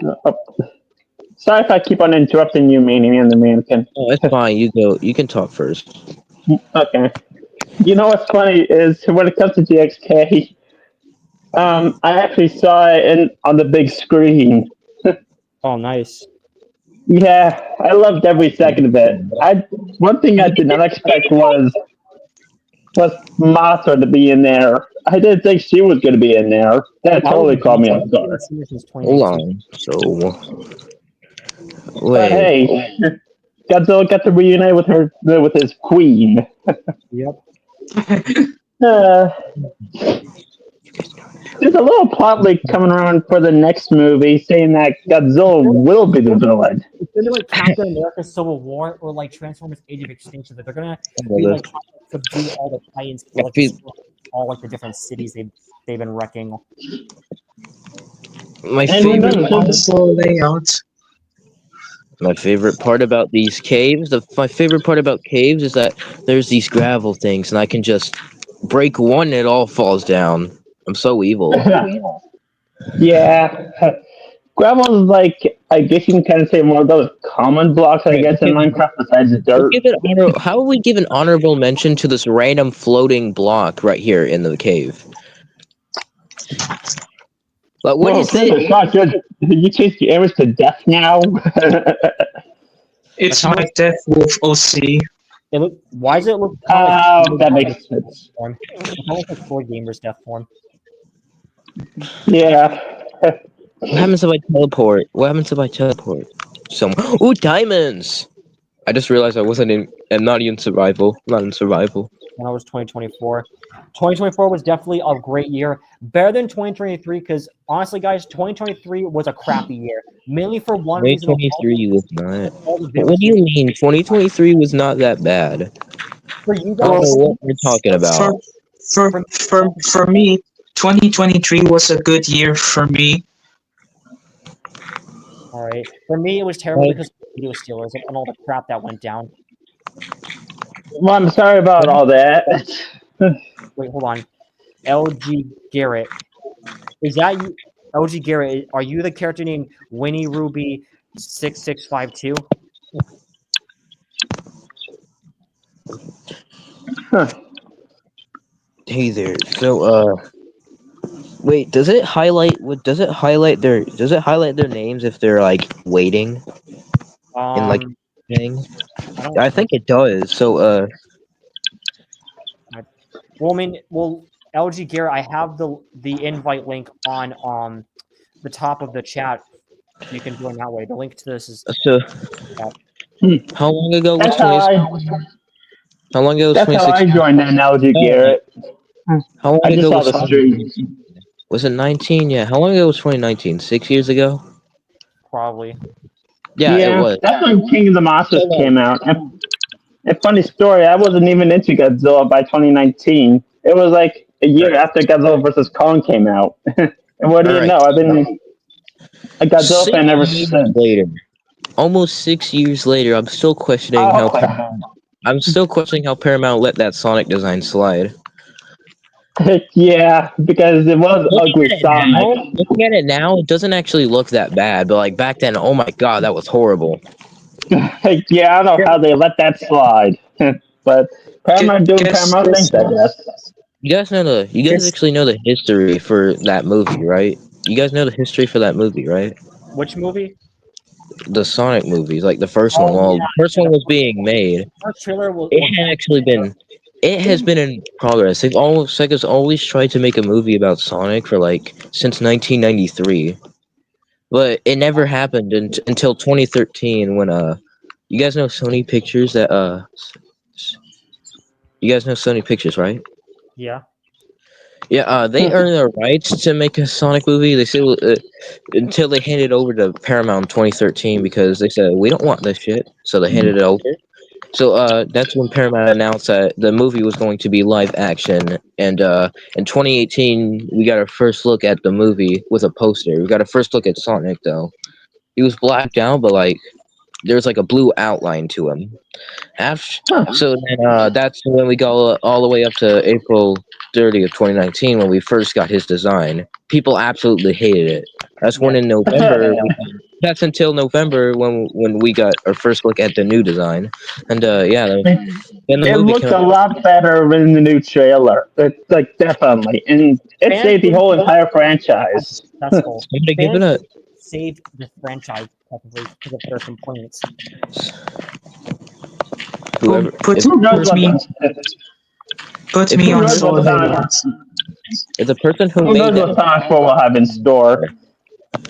[SPEAKER 5] Sorry if I keep on interrupting you, Manny and the Mannequin.
[SPEAKER 3] Oh, it's fine. You go. You can talk first.
[SPEAKER 5] Okay. You know what's funny is when it comes to GXK, I actually saw it on the big screen.
[SPEAKER 1] Oh, nice.
[SPEAKER 5] Yeah, I loved every second of it. One thing I did not expect was Mothra to be in there. I didn't think she was going to be in there. That totally caught me off guard.
[SPEAKER 3] Hold on. So,
[SPEAKER 5] but hey, Godzilla got to reunite with his queen.
[SPEAKER 1] Yep.
[SPEAKER 5] There's a little plot leak coming around for the next movie saying that Godzilla will be the villain.
[SPEAKER 1] It's gonna be like Captain America: Civil War or like Transformers: Age of Extinction. That they're gonna be like trying to subdue all the Titans, like all like the different cities they've been wrecking.
[SPEAKER 3] My favorite part about these caves, my favorite part about caves is that there's these gravel things, and I can just break one, and it all falls down. I'm so evil.
[SPEAKER 5] Yeah. Gravel is like, I guess you can kind of say more of those common blocks, I guess, in Minecraft besides the dirt.
[SPEAKER 3] How would we give an honorable mention to this random floating block right here in the cave? But what is it?
[SPEAKER 5] It's not good. You chase the areas to death now?
[SPEAKER 4] It's my Death Wolf OC.
[SPEAKER 1] Why does it look?
[SPEAKER 5] That makes sense.
[SPEAKER 1] It's almost like 4Gamers death form.
[SPEAKER 5] Yeah.
[SPEAKER 3] What happens if I teleport? Ooh, diamonds! I just realized I'm not in survival. Not in survival.
[SPEAKER 1] when it was 2024. 2024 was definitely a great year, better than 2023. Because honestly, guys, 2023 was a crappy year, mainly for one reason.
[SPEAKER 3] 2023 was not. What do you mean? 2023 was not that bad.
[SPEAKER 1] For you
[SPEAKER 3] I don't
[SPEAKER 1] guys,
[SPEAKER 3] know what you're talking about.
[SPEAKER 4] For me, 2023 was a good year for me.
[SPEAKER 1] all right. For me, it was terrible because of the video Steelers and all the crap that went down.
[SPEAKER 5] Well, I'm sorry about all that.
[SPEAKER 1] Wait, hold on. LG Garrett. Is that you? LG Garrett, are you the character named Winnie Ruby 6652?
[SPEAKER 3] Hey there. So, wait, does it highlight their names if they're like waiting in like thing? I think it does. So,
[SPEAKER 1] well, LG Garrett, I have the invite link on the top of the chat. You can join that way. The link to this is
[SPEAKER 3] so how long ago was
[SPEAKER 5] That's how
[SPEAKER 3] How long ago was
[SPEAKER 5] That's how I
[SPEAKER 3] 2016?
[SPEAKER 5] joined the analogy, Garrett.
[SPEAKER 3] How long
[SPEAKER 5] I just
[SPEAKER 3] ago
[SPEAKER 5] saw
[SPEAKER 3] was
[SPEAKER 5] the stream.
[SPEAKER 3] Was it 19? Yeah. How long ago was 2019? 6 years ago?
[SPEAKER 1] probably.
[SPEAKER 3] Yeah, it was.
[SPEAKER 5] That's when King of the Monsters came out. And funny story, I wasn't even into Godzilla by 2019. It was like a year after Godzilla vs. Kong came out. And what do you know? I've been a Godzilla fan ever since.
[SPEAKER 3] Later. Almost 6 years later, I'm still questioning how Paramount let that Sonic design slide.
[SPEAKER 5] Yeah, because it was ugly Sonic.
[SPEAKER 3] Looking at it now, it doesn't actually look that bad, but like back then, oh my god, that was horrible.
[SPEAKER 5] Yeah, I don't know how they let that slide. But Paramount doing Paramount things, I guess.
[SPEAKER 3] You guys actually know the history for that movie, right? You guys know the history for that movie, right?
[SPEAKER 1] Which movie?
[SPEAKER 3] The Sonic movies, like the first one. Well, the first one was being made.
[SPEAKER 1] First trailer
[SPEAKER 3] It has been in progress. Sega's always tried to make a movie about Sonic for like since 1993, but it never happened until 2013 when you guys know Sony Pictures you guys know Sony Pictures, right?
[SPEAKER 1] Yeah.
[SPEAKER 3] Yeah, they earned the rights to make a Sonic movie. They said until they handed over to Paramount in 2013 because they said we don't want this shit, so they handed it over. So that's when Paramount announced that the movie was going to be live action, and in 2018 we got our first look at the movie with a poster. We got a first look at Sonic though. He was blacked out, but like there was like a blue outline to him. So then that's when we go all the way up to April 30th, 2019, when we first got his design. People absolutely hated it. That's when in November. That's until November when we got our first look at the new design, and yeah, then the
[SPEAKER 5] it
[SPEAKER 3] movie
[SPEAKER 5] looked a lot better in the new trailer. It's like definitely, and it saved the whole entire franchise.
[SPEAKER 1] That's cool.
[SPEAKER 3] Give it a
[SPEAKER 1] saved the franchise technically because of their complaints.
[SPEAKER 3] Whoever
[SPEAKER 4] Put me on Sonic.
[SPEAKER 3] If the person who
[SPEAKER 5] Who
[SPEAKER 3] made
[SPEAKER 5] knows what Sonic 4 will have in store?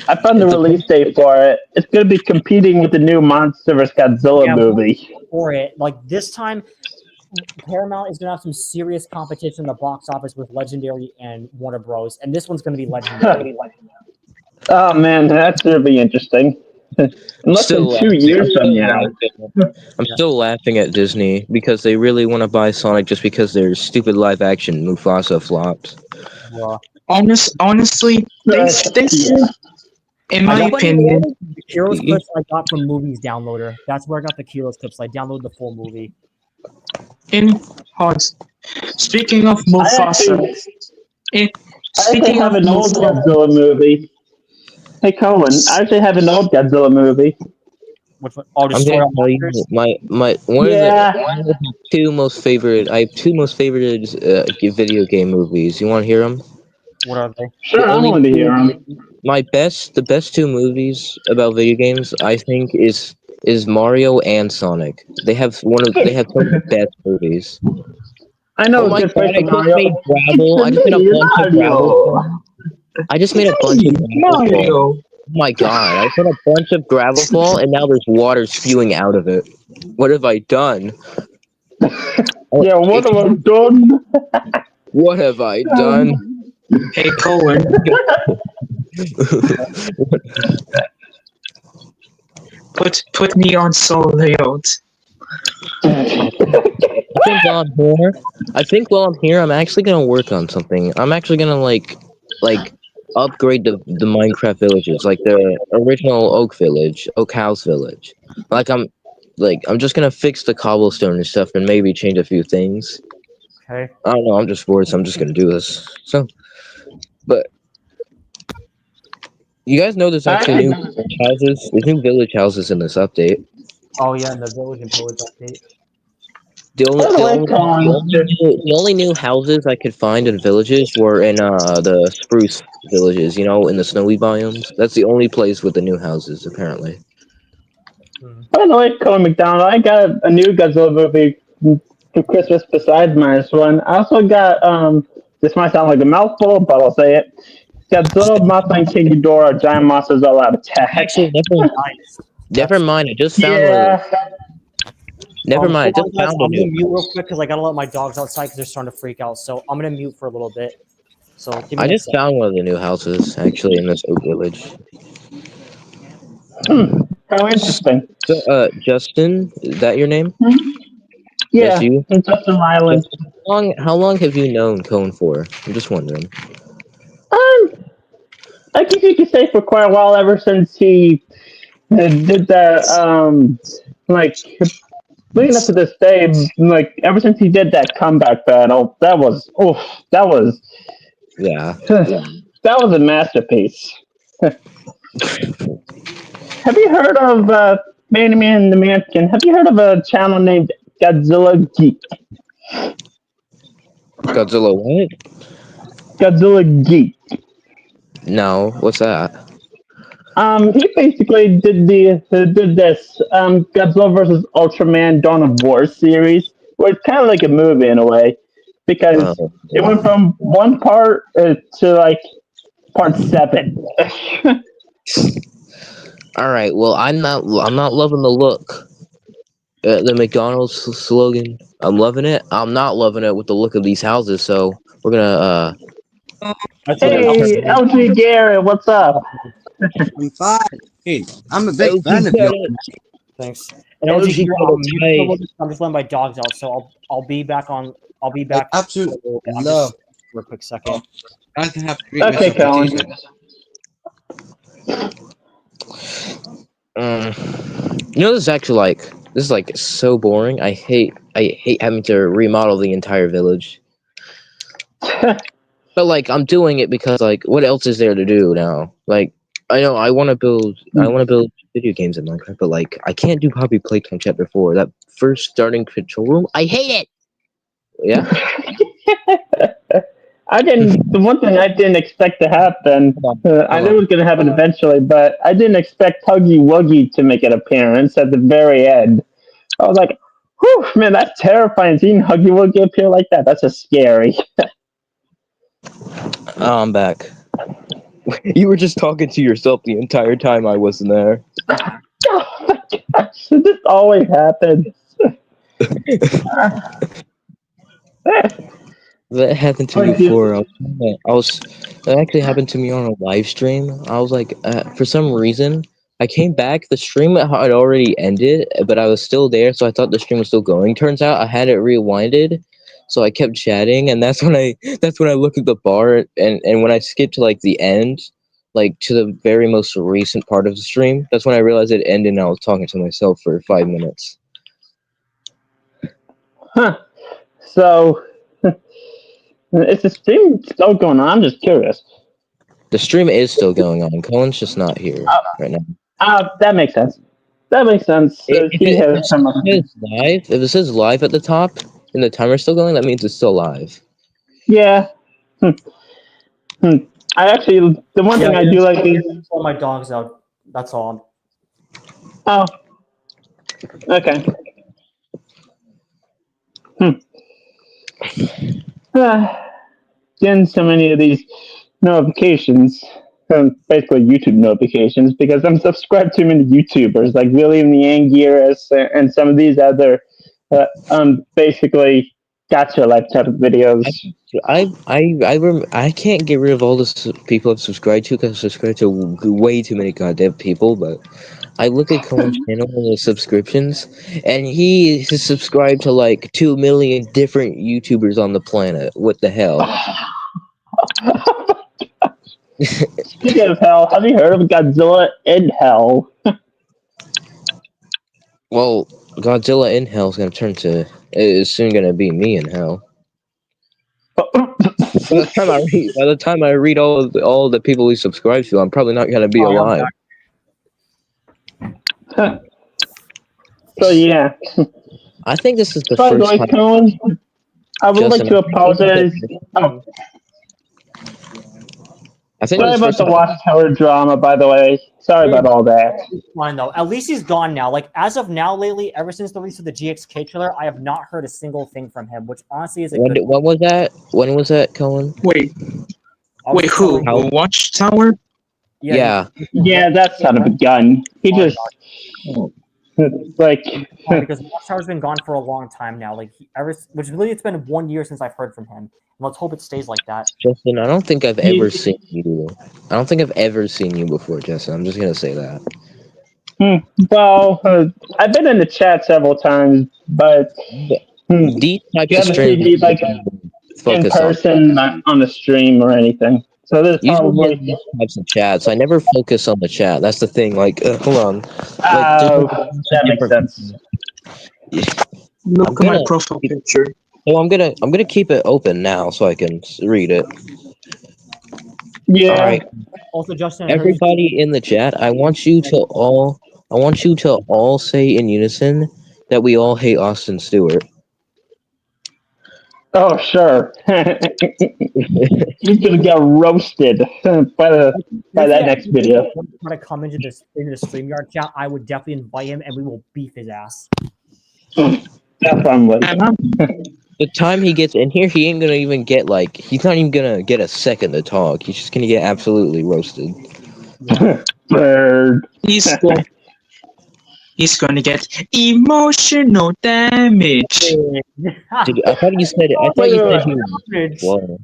[SPEAKER 5] I found the release date for it. It's going to be competing with the new Monster vs. Godzilla movie.
[SPEAKER 1] For it, like this time, Paramount is going to have some serious competition in the box office with Legendary and Warner Bros. And this one's going to be Legendary.
[SPEAKER 5] Oh man, that's going to be interesting. Less than 2 years from now.
[SPEAKER 3] I'm still laughing at Disney because they really want to buy Sonic just because their stupid live action Mufasa flopped.
[SPEAKER 4] Honestly, in my opinion,
[SPEAKER 1] the Heroes clips I got from Movies Downloader. That's where I got the Heroes clips. I downloaded the full movie.
[SPEAKER 4] Speaking of Mufasa,
[SPEAKER 5] I have an old Godzilla movie. Hey Colin, I actually have an old Godzilla movie.
[SPEAKER 1] Which one? Oh,
[SPEAKER 3] I'm gonna tell you one of the two most favorite. I have two most favorite video game movies. You want to hear them?
[SPEAKER 1] What are they?
[SPEAKER 5] Sure, I want to hear them.
[SPEAKER 3] The best two movies about video games, I think, is Mario and Sonic. They have some of the best movies.
[SPEAKER 5] I know.
[SPEAKER 3] Oh my god! I just made gravel. I just made a bunch of gravel. I just made a bunch of gravel. Oh my god! I put a bunch of gravel fall, and now there's water spewing out of it. What have I done?
[SPEAKER 5] Yeah, what have I done?
[SPEAKER 3] What have I done?
[SPEAKER 4] Hey, Cohen. Put me on solo layout.
[SPEAKER 3] I think while I'm here, I'm actually gonna work on something. I'm actually gonna like upgrade the Minecraft villages, like the original Oak Village, Oak House Village. I'm just gonna fix the cobblestone and stuff, and maybe change a few things.
[SPEAKER 1] Okay.
[SPEAKER 3] I don't know. I'm just bored, so I'm just gonna do this. So, but you guys know there's actually new houses. There's new village houses in this update.
[SPEAKER 1] Oh yeah, in the village and village update.
[SPEAKER 3] The only new houses I could find in villages were in the spruce villages, in the snowy biomes. That's the only place with the new houses, apparently.
[SPEAKER 5] By the way, Colin McDonald, I got a new Godzilla movie for Christmas besides minus one. I also got this might sound like a mouthful, but I'll say it. Godzilla, Mothra, and King Ghidorah, giant monsters all out attack.
[SPEAKER 3] Actually, never mind. I just found Never mind.
[SPEAKER 1] I'm gonna mute real quick because I gotta let my dogs outside because they're starting to freak out. So I'm gonna mute for a little bit. So
[SPEAKER 3] I just found one of the new houses actually in this Oak Village.
[SPEAKER 5] How interesting.
[SPEAKER 3] So, Justin, is that your name?
[SPEAKER 5] Yeah,
[SPEAKER 3] that's you?
[SPEAKER 5] Justin Ryland.
[SPEAKER 3] How long have you known Cone for? I'm just wondering.
[SPEAKER 5] I guess you could say for quite a while, ever since he did that, leading up to this day, ever since he did that comeback battle, that was
[SPEAKER 3] yeah,
[SPEAKER 5] that was a masterpiece. Have you heard of Man the Mannequin? Have you heard of a channel named Godzilla Geek?
[SPEAKER 3] Godzilla what?
[SPEAKER 5] Godzilla Geek.
[SPEAKER 3] No, what's that?
[SPEAKER 5] He basically did this Godzilla vs. Ultraman Dawn of War series, where it's kind of like a movie in a way, because it went from one part to part 7.
[SPEAKER 3] All right. Well, I'm not loving the look. The McDonald's slogan. I'm loving it. I'm not loving it with the look of these houses. So we're gonna.
[SPEAKER 5] Hey, LG Garrett, what's up?
[SPEAKER 7] I'm fine. Hey, I'm a big fan of yours.
[SPEAKER 1] Thanks. And I'm just letting my dogs out, so I'll be back on. I'll be back.
[SPEAKER 7] Absolutely love.
[SPEAKER 1] For a quick second.
[SPEAKER 7] I can have
[SPEAKER 5] Okay, Colin.
[SPEAKER 3] This is actually this is so boring. I hate having to remodel the entire village. But I'm doing it because what else is there to do now? I know I want to build video games in Minecraft, but I can't do Poppy Playtime Chapter 4. That first starting control room, I hate it. Yeah.
[SPEAKER 5] The one thing I didn't expect to happen, I knew it was going to happen eventually, but I didn't expect Huggy Wuggy to make an appearance at the very end. I was like, whew, man, that's terrifying. Seeing Huggy Wuggy appear like that, that's just scary.
[SPEAKER 3] Oh, I'm back. You were just talking to yourself the entire time I wasn't there.
[SPEAKER 5] Oh my gosh, this always happens.
[SPEAKER 3] That happened to me before. That actually happened to me on a live stream. I was for some reason, I came back. The stream had already ended, but I was still there, so I thought the stream was still going. Turns out I had it rewinded, so I kept chatting, and that's when I looked at the bar, and when I skipped to the end, to the very most recent part of the stream, that's when I realized it ended, and I was talking to myself for 5 minutes.
[SPEAKER 5] Huh. So. Is the stream still going on? I'm just curious.
[SPEAKER 3] The stream is still going on. Colin's just not here right now.
[SPEAKER 5] That makes sense.
[SPEAKER 3] If it says live at the top and the timer's still going, that means it's still live.
[SPEAKER 5] Yeah. I actually, the one thing I do like is
[SPEAKER 1] let my dogs out. That's all.
[SPEAKER 5] Oh. Okay. Getting so many of these notifications, basically YouTube notifications, because I'm subscribed to many YouTubers like William the Anguirus and some of these other basically gotcha life type of videos.
[SPEAKER 3] I can't get rid of all the people I've subscribed to because I've subscribed to way too many goddamn people. But I look at Cohen's channel and the subscriptions, and he is subscribed to like 2 million different YouTubers on the planet. What the hell?
[SPEAKER 5] Speaking of hell, have you heard of Godzilla in Hell?
[SPEAKER 3] Well, Godzilla in Hell is soon gonna be me in hell. By the time I read all the people we subscribe to, I'm probably not gonna be alive.
[SPEAKER 5] So yeah.
[SPEAKER 3] I think this is the
[SPEAKER 5] By the
[SPEAKER 3] first
[SPEAKER 5] way,
[SPEAKER 3] time.
[SPEAKER 5] Cohen, I would like to apologize. Oh,
[SPEAKER 3] I think
[SPEAKER 5] sorry
[SPEAKER 3] this
[SPEAKER 5] about
[SPEAKER 3] first
[SPEAKER 5] the
[SPEAKER 3] time-
[SPEAKER 5] Watchtower drama, by the way. Sorry about all that.
[SPEAKER 1] Fine though. At least he's gone now. Like as of now, lately, ever since the release of the GXK trailer, I have not heard a single thing from him, which honestly is a good.
[SPEAKER 3] What was that? When was that, Cohen?
[SPEAKER 4] Wait,
[SPEAKER 1] I was
[SPEAKER 4] who?
[SPEAKER 1] telling-
[SPEAKER 4] Watchtower?
[SPEAKER 3] Yeah.
[SPEAKER 5] Yeah, that son of a gun. He just like
[SPEAKER 1] because Watchtower's been gone for a long time now. Like which really it's been 1 year since I've heard from him. And let's hope it stays like that.
[SPEAKER 3] Justin, I don't think I've ever seen you. I don't think I've ever seen you before, Justin. I'm just gonna say that.
[SPEAKER 5] Well, I've been in the chat several times, but
[SPEAKER 3] These types
[SPEAKER 5] you
[SPEAKER 3] of
[SPEAKER 5] haven't seen me
[SPEAKER 3] streams
[SPEAKER 5] like in
[SPEAKER 3] focus
[SPEAKER 5] person on the stream or anything. So there's
[SPEAKER 3] usually
[SPEAKER 5] probably
[SPEAKER 3] these types of chats. I never focus on the chat. That's the thing. Like, hold on.
[SPEAKER 5] that makes sense.
[SPEAKER 4] Look at my profile picture.
[SPEAKER 3] So I'm gonna keep it open now so I can read it.
[SPEAKER 5] Yeah.
[SPEAKER 3] All right.
[SPEAKER 1] Also, Justin, I heard you-
[SPEAKER 3] Everybody in the chat, I want you to all say in unison that we all hate Austin Stewart.
[SPEAKER 5] Oh, sure. He's gonna get roasted by that next video.
[SPEAKER 1] If you want to come into the StreamYard chat, I would definitely invite him, and we will beef his ass.
[SPEAKER 5] Definitely.
[SPEAKER 3] The time he gets in here, he ain't gonna even get he's not even gonna get a second to talk. He's just gonna get absolutely roasted.
[SPEAKER 5] Bird.
[SPEAKER 4] He's gonna get emotional damage.
[SPEAKER 3] Dude, I thought you said he was slow.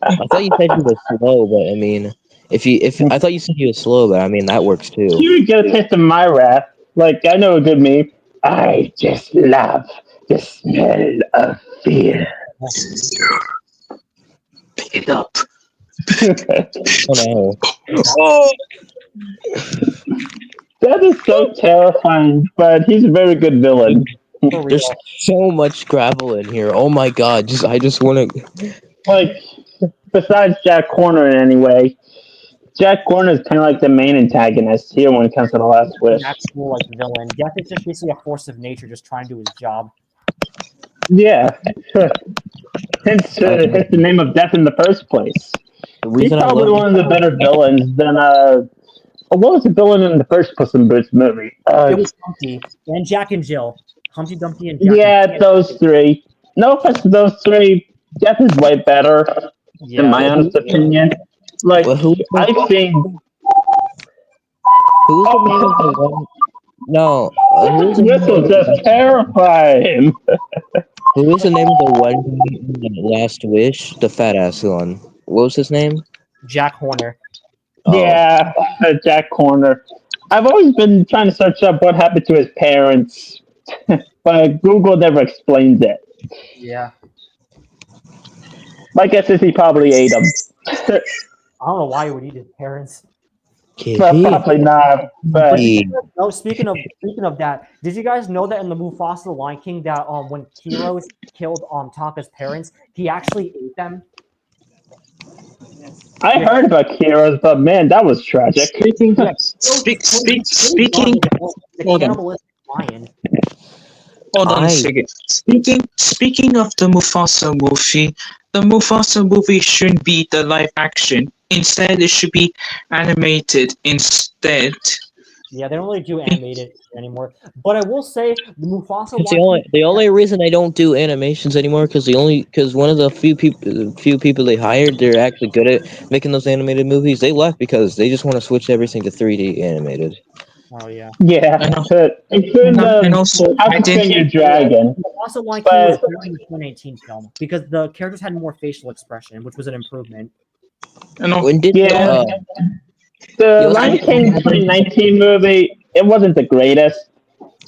[SPEAKER 3] I thought you said he was slow, but I mean, I thought you said he was slow, but I mean that works too.
[SPEAKER 5] You would get a taste of my wrath. Like, I know a good meme. I just love the smell of fear.
[SPEAKER 4] Pick it up.
[SPEAKER 3] Oh no.
[SPEAKER 5] That is so terrifying, but he's a very good villain.
[SPEAKER 3] There's so much gravel in here. Oh my god! I just want to.
[SPEAKER 5] Like, besides Jack Horner in any way, Jack Horner is kind of like the main antagonist here when it comes to The Last Wish.
[SPEAKER 1] Actual villain. Death is just basically a force of nature, just trying to do his job.
[SPEAKER 5] Yeah. hence the name of Death in the first place. He's probably one of the better villains than what was the villain in the first Puss in Boots movie?
[SPEAKER 1] It was Humpty and Jack and Jill. Humpty Dumpty and Jack.
[SPEAKER 5] Yeah, those three. No offense to those three. Death is way better, in my honest opinion. Like, I've seen.
[SPEAKER 3] Who's the name of the one? No.
[SPEAKER 5] This will just terrify him.
[SPEAKER 3] Who was the name of the one in the Last Wish? The fat ass one. What was his name?
[SPEAKER 1] Jack Horner.
[SPEAKER 3] Oh.
[SPEAKER 5] Yeah, Jack Horner. I've always been trying to search up what happened to his parents, but Google never explains it.
[SPEAKER 1] Yeah.
[SPEAKER 5] My guess is he probably ate them.
[SPEAKER 1] I don't know why he would eat his parents.
[SPEAKER 5] Probably not. But
[SPEAKER 1] No, speaking of that, did you guys know that in the Mufasa the Lion King that when Kiros killed Taka's parents, he actually ate them?
[SPEAKER 5] I heard about Kiros, but man, that was tragic.
[SPEAKER 4] Speaking.
[SPEAKER 1] Hold on. Lion.
[SPEAKER 4] Hold on a second. Speaking of the Mufasa movie, the Mufasa movie shouldn't be the live action. Instead, it should be animated instead.
[SPEAKER 1] Yeah, they don't really do animated anymore. But I will say the Mufasa.
[SPEAKER 3] The only reason I don't do animations anymore because one of the few people they hired, they're actually good at making those animated movies. They left because they just want to switch everything to 3D animated.
[SPEAKER 1] Oh yeah.
[SPEAKER 5] Yeah,
[SPEAKER 4] And
[SPEAKER 5] including
[SPEAKER 4] and also,
[SPEAKER 5] How
[SPEAKER 4] I
[SPEAKER 5] to Train
[SPEAKER 4] didn't.
[SPEAKER 5] Your Dragon.
[SPEAKER 1] Also, Lion King was better in the 2018 film because the characters had more facial expression, which was an improvement.
[SPEAKER 4] And
[SPEAKER 3] When did
[SPEAKER 5] Yeah, the Lion King 2019 movie, it wasn't the greatest.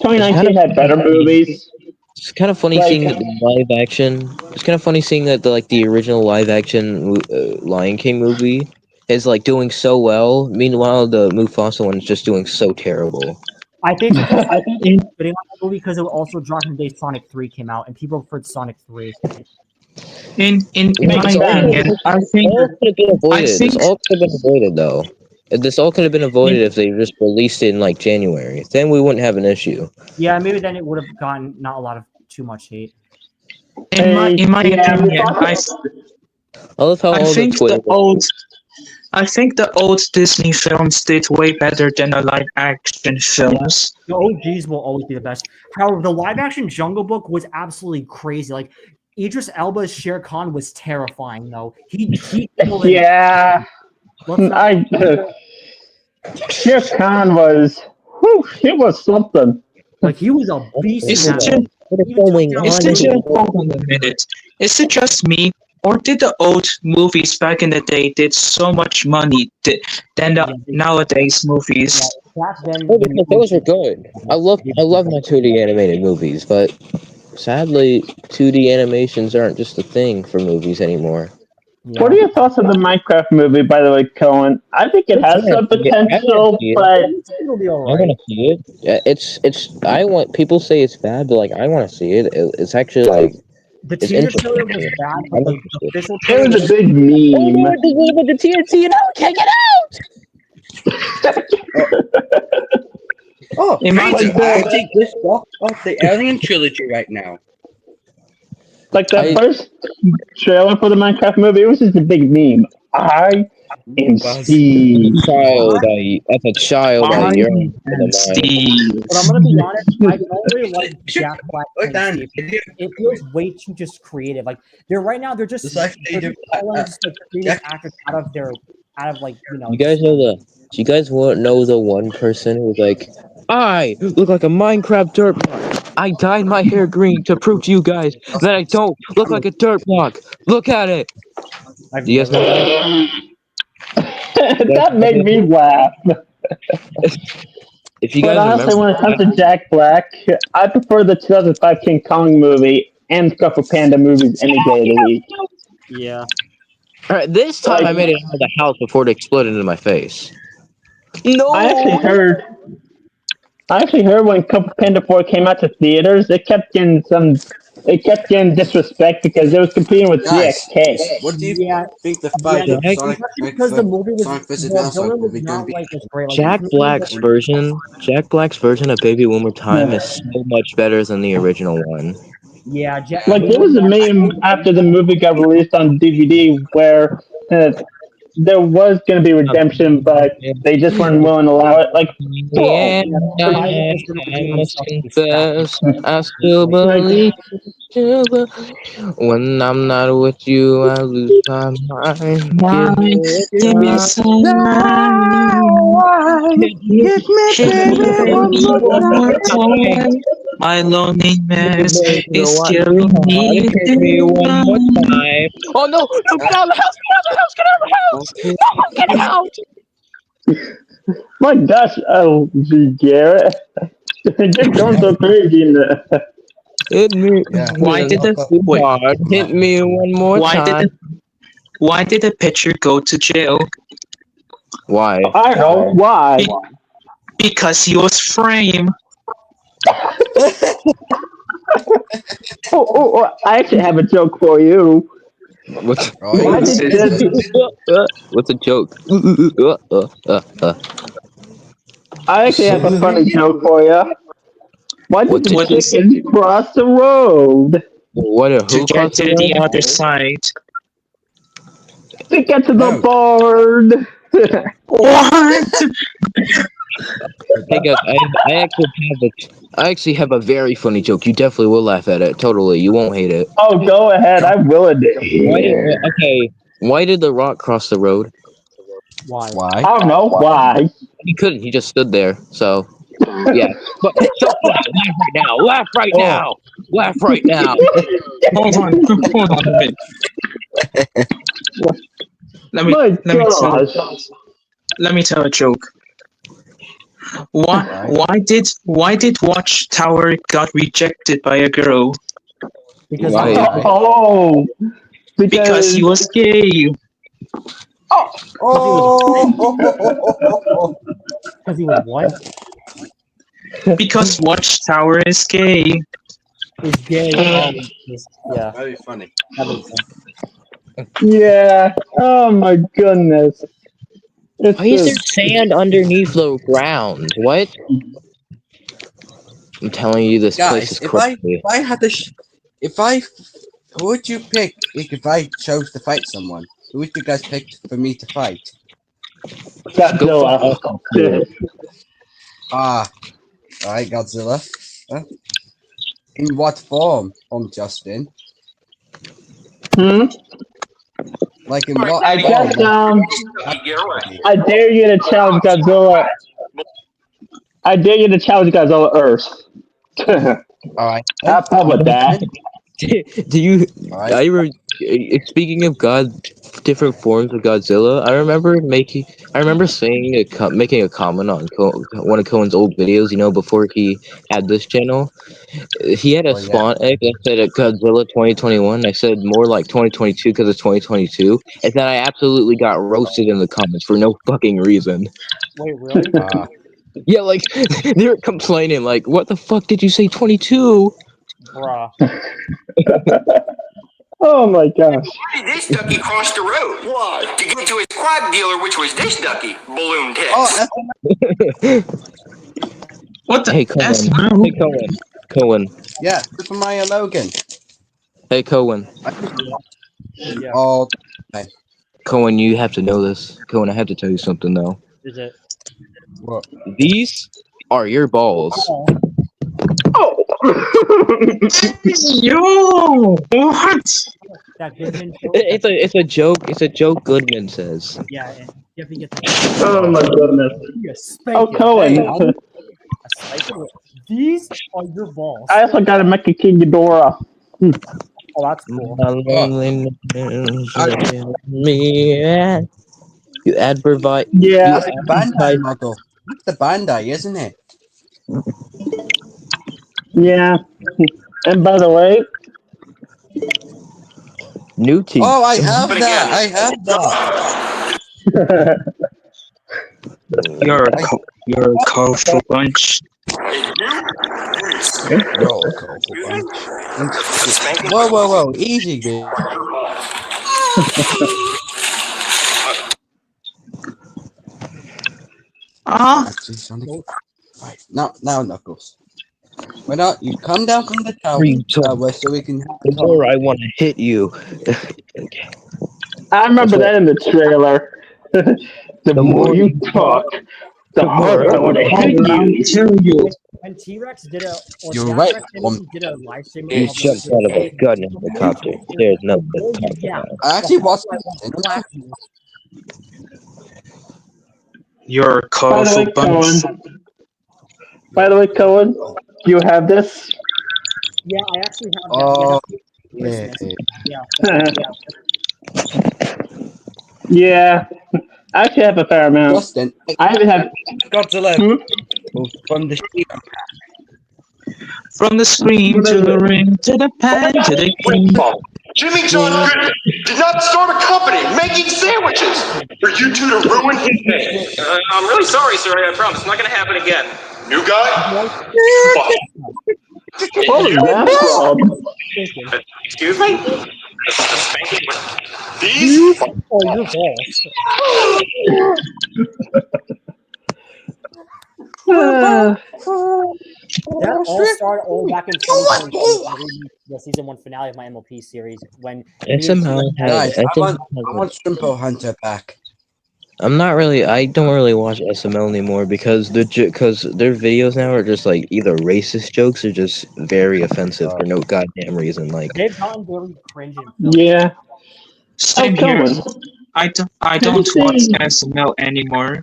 [SPEAKER 5] 2019 had better movies.
[SPEAKER 3] It's kind of funny seeing that the live action. It's kind of funny seeing that the original live action Lion King movie is like doing so well. Meanwhile, the Mufasa one is just doing so terrible.
[SPEAKER 1] I think putting on the movie because it also dropped the day Sonic 3 came out, and people preferred Sonic 3.
[SPEAKER 4] In my opinion, I think
[SPEAKER 3] This all could have been avoided, though. This all could have been avoided if they just released it in like January. Then we wouldn't have an issue.
[SPEAKER 1] Yeah, maybe then it would have gotten not a lot of too much hate.
[SPEAKER 4] in my opinion, I
[SPEAKER 3] love how
[SPEAKER 4] think the old Disney films did way better than the live action films.
[SPEAKER 1] The OGs will always be the best. However, the live action Jungle Book was absolutely crazy. Like Idris Elba's Shere Khan was terrifying, though.
[SPEAKER 5] Yeah. Shere Khan was, it was something.
[SPEAKER 1] Like he was a beast.
[SPEAKER 4] Is it just me, or did the old movies back in the day did so much money than the nowadays movies?
[SPEAKER 3] Those were good. I love my 2D animated movies, but sadly, 2D animations aren't just a thing for movies anymore.
[SPEAKER 5] Yeah. What are your thoughts on the Minecraft movie, by the way, Cohen? I think it has some potential, but
[SPEAKER 1] it'll be alright.
[SPEAKER 3] I want to see it. I want people say it's bad, but like I want to see it. It's actually like
[SPEAKER 1] the teaser trailer was bad, but the official
[SPEAKER 5] trailer was a big meme.
[SPEAKER 3] Oh no, there's a little bit of TNT and I can't get out.
[SPEAKER 7] I take this off the Alien trilogy right now.
[SPEAKER 5] Like the first trailer for the Minecraft movie, it was just a big meme. I am Steve.
[SPEAKER 3] That's a child.
[SPEAKER 4] You're Steve.
[SPEAKER 1] But I'm gonna be honest, I don't really like Jack Black. It feels way too just creative. Like they're just creative actors out of like
[SPEAKER 3] You guys know do you guys know the one person who's like, I look like a Minecraft dirt block. I dyed my hair green to prove to you guys that I don't look like a dirt block. Look at it. Do you guys know that?
[SPEAKER 5] That made me laugh.
[SPEAKER 3] If you guys
[SPEAKER 5] honestly, when it comes to Jack Black, I prefer the 2005 King Kong movie and Kung Fu Panda movies any day of the week.
[SPEAKER 1] Yeah.
[SPEAKER 3] All right, this time I made it out of the house before it exploded into my face. No.
[SPEAKER 5] I actually heard when Kung Fu Panda 4 came out to theaters, it kept getting disrespect because it was competing with GXK.
[SPEAKER 7] What do you think the fight of Sonic vs. Sonic will be going to be?
[SPEAKER 3] Jack Black's version of Baby One More Time is so much better than the original one.
[SPEAKER 1] Yeah,
[SPEAKER 5] there was a meme after the movie got released on DVD where there was going to be redemption, but they just weren't willing to allow it. Like,
[SPEAKER 3] I must confess, I still believe. When I'm not with you, I lose my mind.
[SPEAKER 4] Give me some Hit me one more time. My loneliness is killing me.
[SPEAKER 3] Hit me one more time. Oh no! No! Get out of the house! Get out of the house! Get out of the house! No! Get out!
[SPEAKER 5] My gosh, Garrett. You're going so crazy in there.
[SPEAKER 3] Hit me.
[SPEAKER 4] Why did
[SPEAKER 3] Hit me one more time.
[SPEAKER 4] Why did the pitcher go to jail?
[SPEAKER 3] Why?
[SPEAKER 5] I know why.
[SPEAKER 4] Because he was framed.
[SPEAKER 5] I actually have a joke for you.
[SPEAKER 3] What's a joke?
[SPEAKER 5] I actually have a funny joke for you. Why did the chicken cross the road?
[SPEAKER 4] To get to the other side.
[SPEAKER 5] To get to the barn.
[SPEAKER 4] What?
[SPEAKER 3] Hey guys, I actually have a very funny joke. You definitely will laugh at it. Totally, you won't hate it.
[SPEAKER 5] Oh, go ahead. I will admit.
[SPEAKER 3] Why did The Rock cross the road?
[SPEAKER 1] Why?
[SPEAKER 5] I don't know why.
[SPEAKER 3] He couldn't. He just stood there. So Yeah, but so laugh right now. Laugh right now. Laugh right now.
[SPEAKER 4] Hold on a bit. Let me tell a joke. Why did Watchtower got rejected by a girl?
[SPEAKER 1] Because
[SPEAKER 4] Because he was gay.
[SPEAKER 1] Because he was what?
[SPEAKER 4] Because Watchtower is gay.
[SPEAKER 1] Is gay. Yeah.
[SPEAKER 7] Very funny.
[SPEAKER 1] That makes sense.
[SPEAKER 5] Yeah. Oh my goodness.
[SPEAKER 3] Why is there sand underneath the ground? What? I'm telling you, this place is crazy.
[SPEAKER 7] If I had to, who would you pick if I chose to fight someone? Who would you guys pick for me to fight?
[SPEAKER 5] Godzilla.
[SPEAKER 7] Alright, Godzilla. In what form, Justin? Like in what
[SPEAKER 5] I
[SPEAKER 7] form?
[SPEAKER 5] guess I dare you to challenge Godzilla. I dare you to challenge Godzilla Earth.
[SPEAKER 7] Alright.
[SPEAKER 5] Have fun with that.
[SPEAKER 3] Do you? Speaking of different forms of Godzilla. I remember making a comment on one of Cohen's old videos. You know, before he had this channel, he had a spawn egg that said Godzilla 2021. I said more like 2022 because it's 2022, and then I absolutely got roasted in the comments for no fucking reason.
[SPEAKER 1] Wait, really?
[SPEAKER 3] Yeah, like they were complaining, like, "What the fuck did you say 22?"
[SPEAKER 1] Bruh.
[SPEAKER 5] Oh my gosh.
[SPEAKER 8] This ducky crossed the road. Why? To get to his quad dealer, which was this ducky. Balloon test.
[SPEAKER 4] What the?
[SPEAKER 3] Hey, Cohen.
[SPEAKER 7] Yeah, Super Mario Logan.
[SPEAKER 3] Hey, Cohen.
[SPEAKER 1] Yeah.
[SPEAKER 7] Oh, okay.
[SPEAKER 3] Cohen, you have to know this. Cohen, I have to tell you something though.
[SPEAKER 1] Is it?
[SPEAKER 7] What?
[SPEAKER 3] These are your balls.
[SPEAKER 4] Yo, what?
[SPEAKER 1] That Goodman joke?
[SPEAKER 3] It's a joke. It's a joke. Goodman says.
[SPEAKER 1] Yeah, and Jeffy gets.
[SPEAKER 5] Oh my goodness. Oh, Cohen.
[SPEAKER 1] These are your balls.
[SPEAKER 5] I also got to make a King Ghidorah.
[SPEAKER 1] Oh, that's cool.
[SPEAKER 3] You advertise.
[SPEAKER 5] Yeah.
[SPEAKER 7] It's the Bandai model. It's the Bandai, isn't it?
[SPEAKER 5] Yeah. And by the way,
[SPEAKER 3] New teeth.
[SPEAKER 7] Oh, I have that. I have that.
[SPEAKER 4] You're a colorful bunch.
[SPEAKER 7] Whoa. Easy, dude. Right. Now, Knuckles. Why not you come down from the tower so we can have
[SPEAKER 3] the more I want to hit you.
[SPEAKER 5] I remember that in the trailer. the more you talk, the harder I want to hit you.
[SPEAKER 1] When T-Rex did a,
[SPEAKER 7] You're right.
[SPEAKER 1] Did a live stream.
[SPEAKER 3] You jumped out of a gun in the helicopter. There's no good talking about.
[SPEAKER 7] I actually watched it.
[SPEAKER 4] You're a colorful bunch.
[SPEAKER 5] By the way, Cohen, do you have this?
[SPEAKER 1] Yeah, I actually have that.
[SPEAKER 7] Oh,
[SPEAKER 5] yeah. I actually have a fair amount.
[SPEAKER 7] Justin,
[SPEAKER 5] I even have
[SPEAKER 7] Godzilla from the
[SPEAKER 4] screen to the ring to the pan to the king.
[SPEAKER 8] Jimmy John Griffin did not start a company making sandwiches for you two to ruin his name.
[SPEAKER 9] I'm really sorry, sir. I promise it's not going to happen again.
[SPEAKER 8] New guy?
[SPEAKER 5] what was that from?
[SPEAKER 9] Excuse me?
[SPEAKER 8] These
[SPEAKER 1] are your balls. That all started all back in 2020, the season 1 finale of my MLP series. When
[SPEAKER 7] guys, I want Shrimpo Hunter back.
[SPEAKER 3] I don't really watch SML anymore because their videos now are just like either racist jokes or just very offensive for no goddamn reason. Like
[SPEAKER 1] they've gotten very cringe.
[SPEAKER 5] Yeah.
[SPEAKER 4] Same here. I don't watch SML anymore.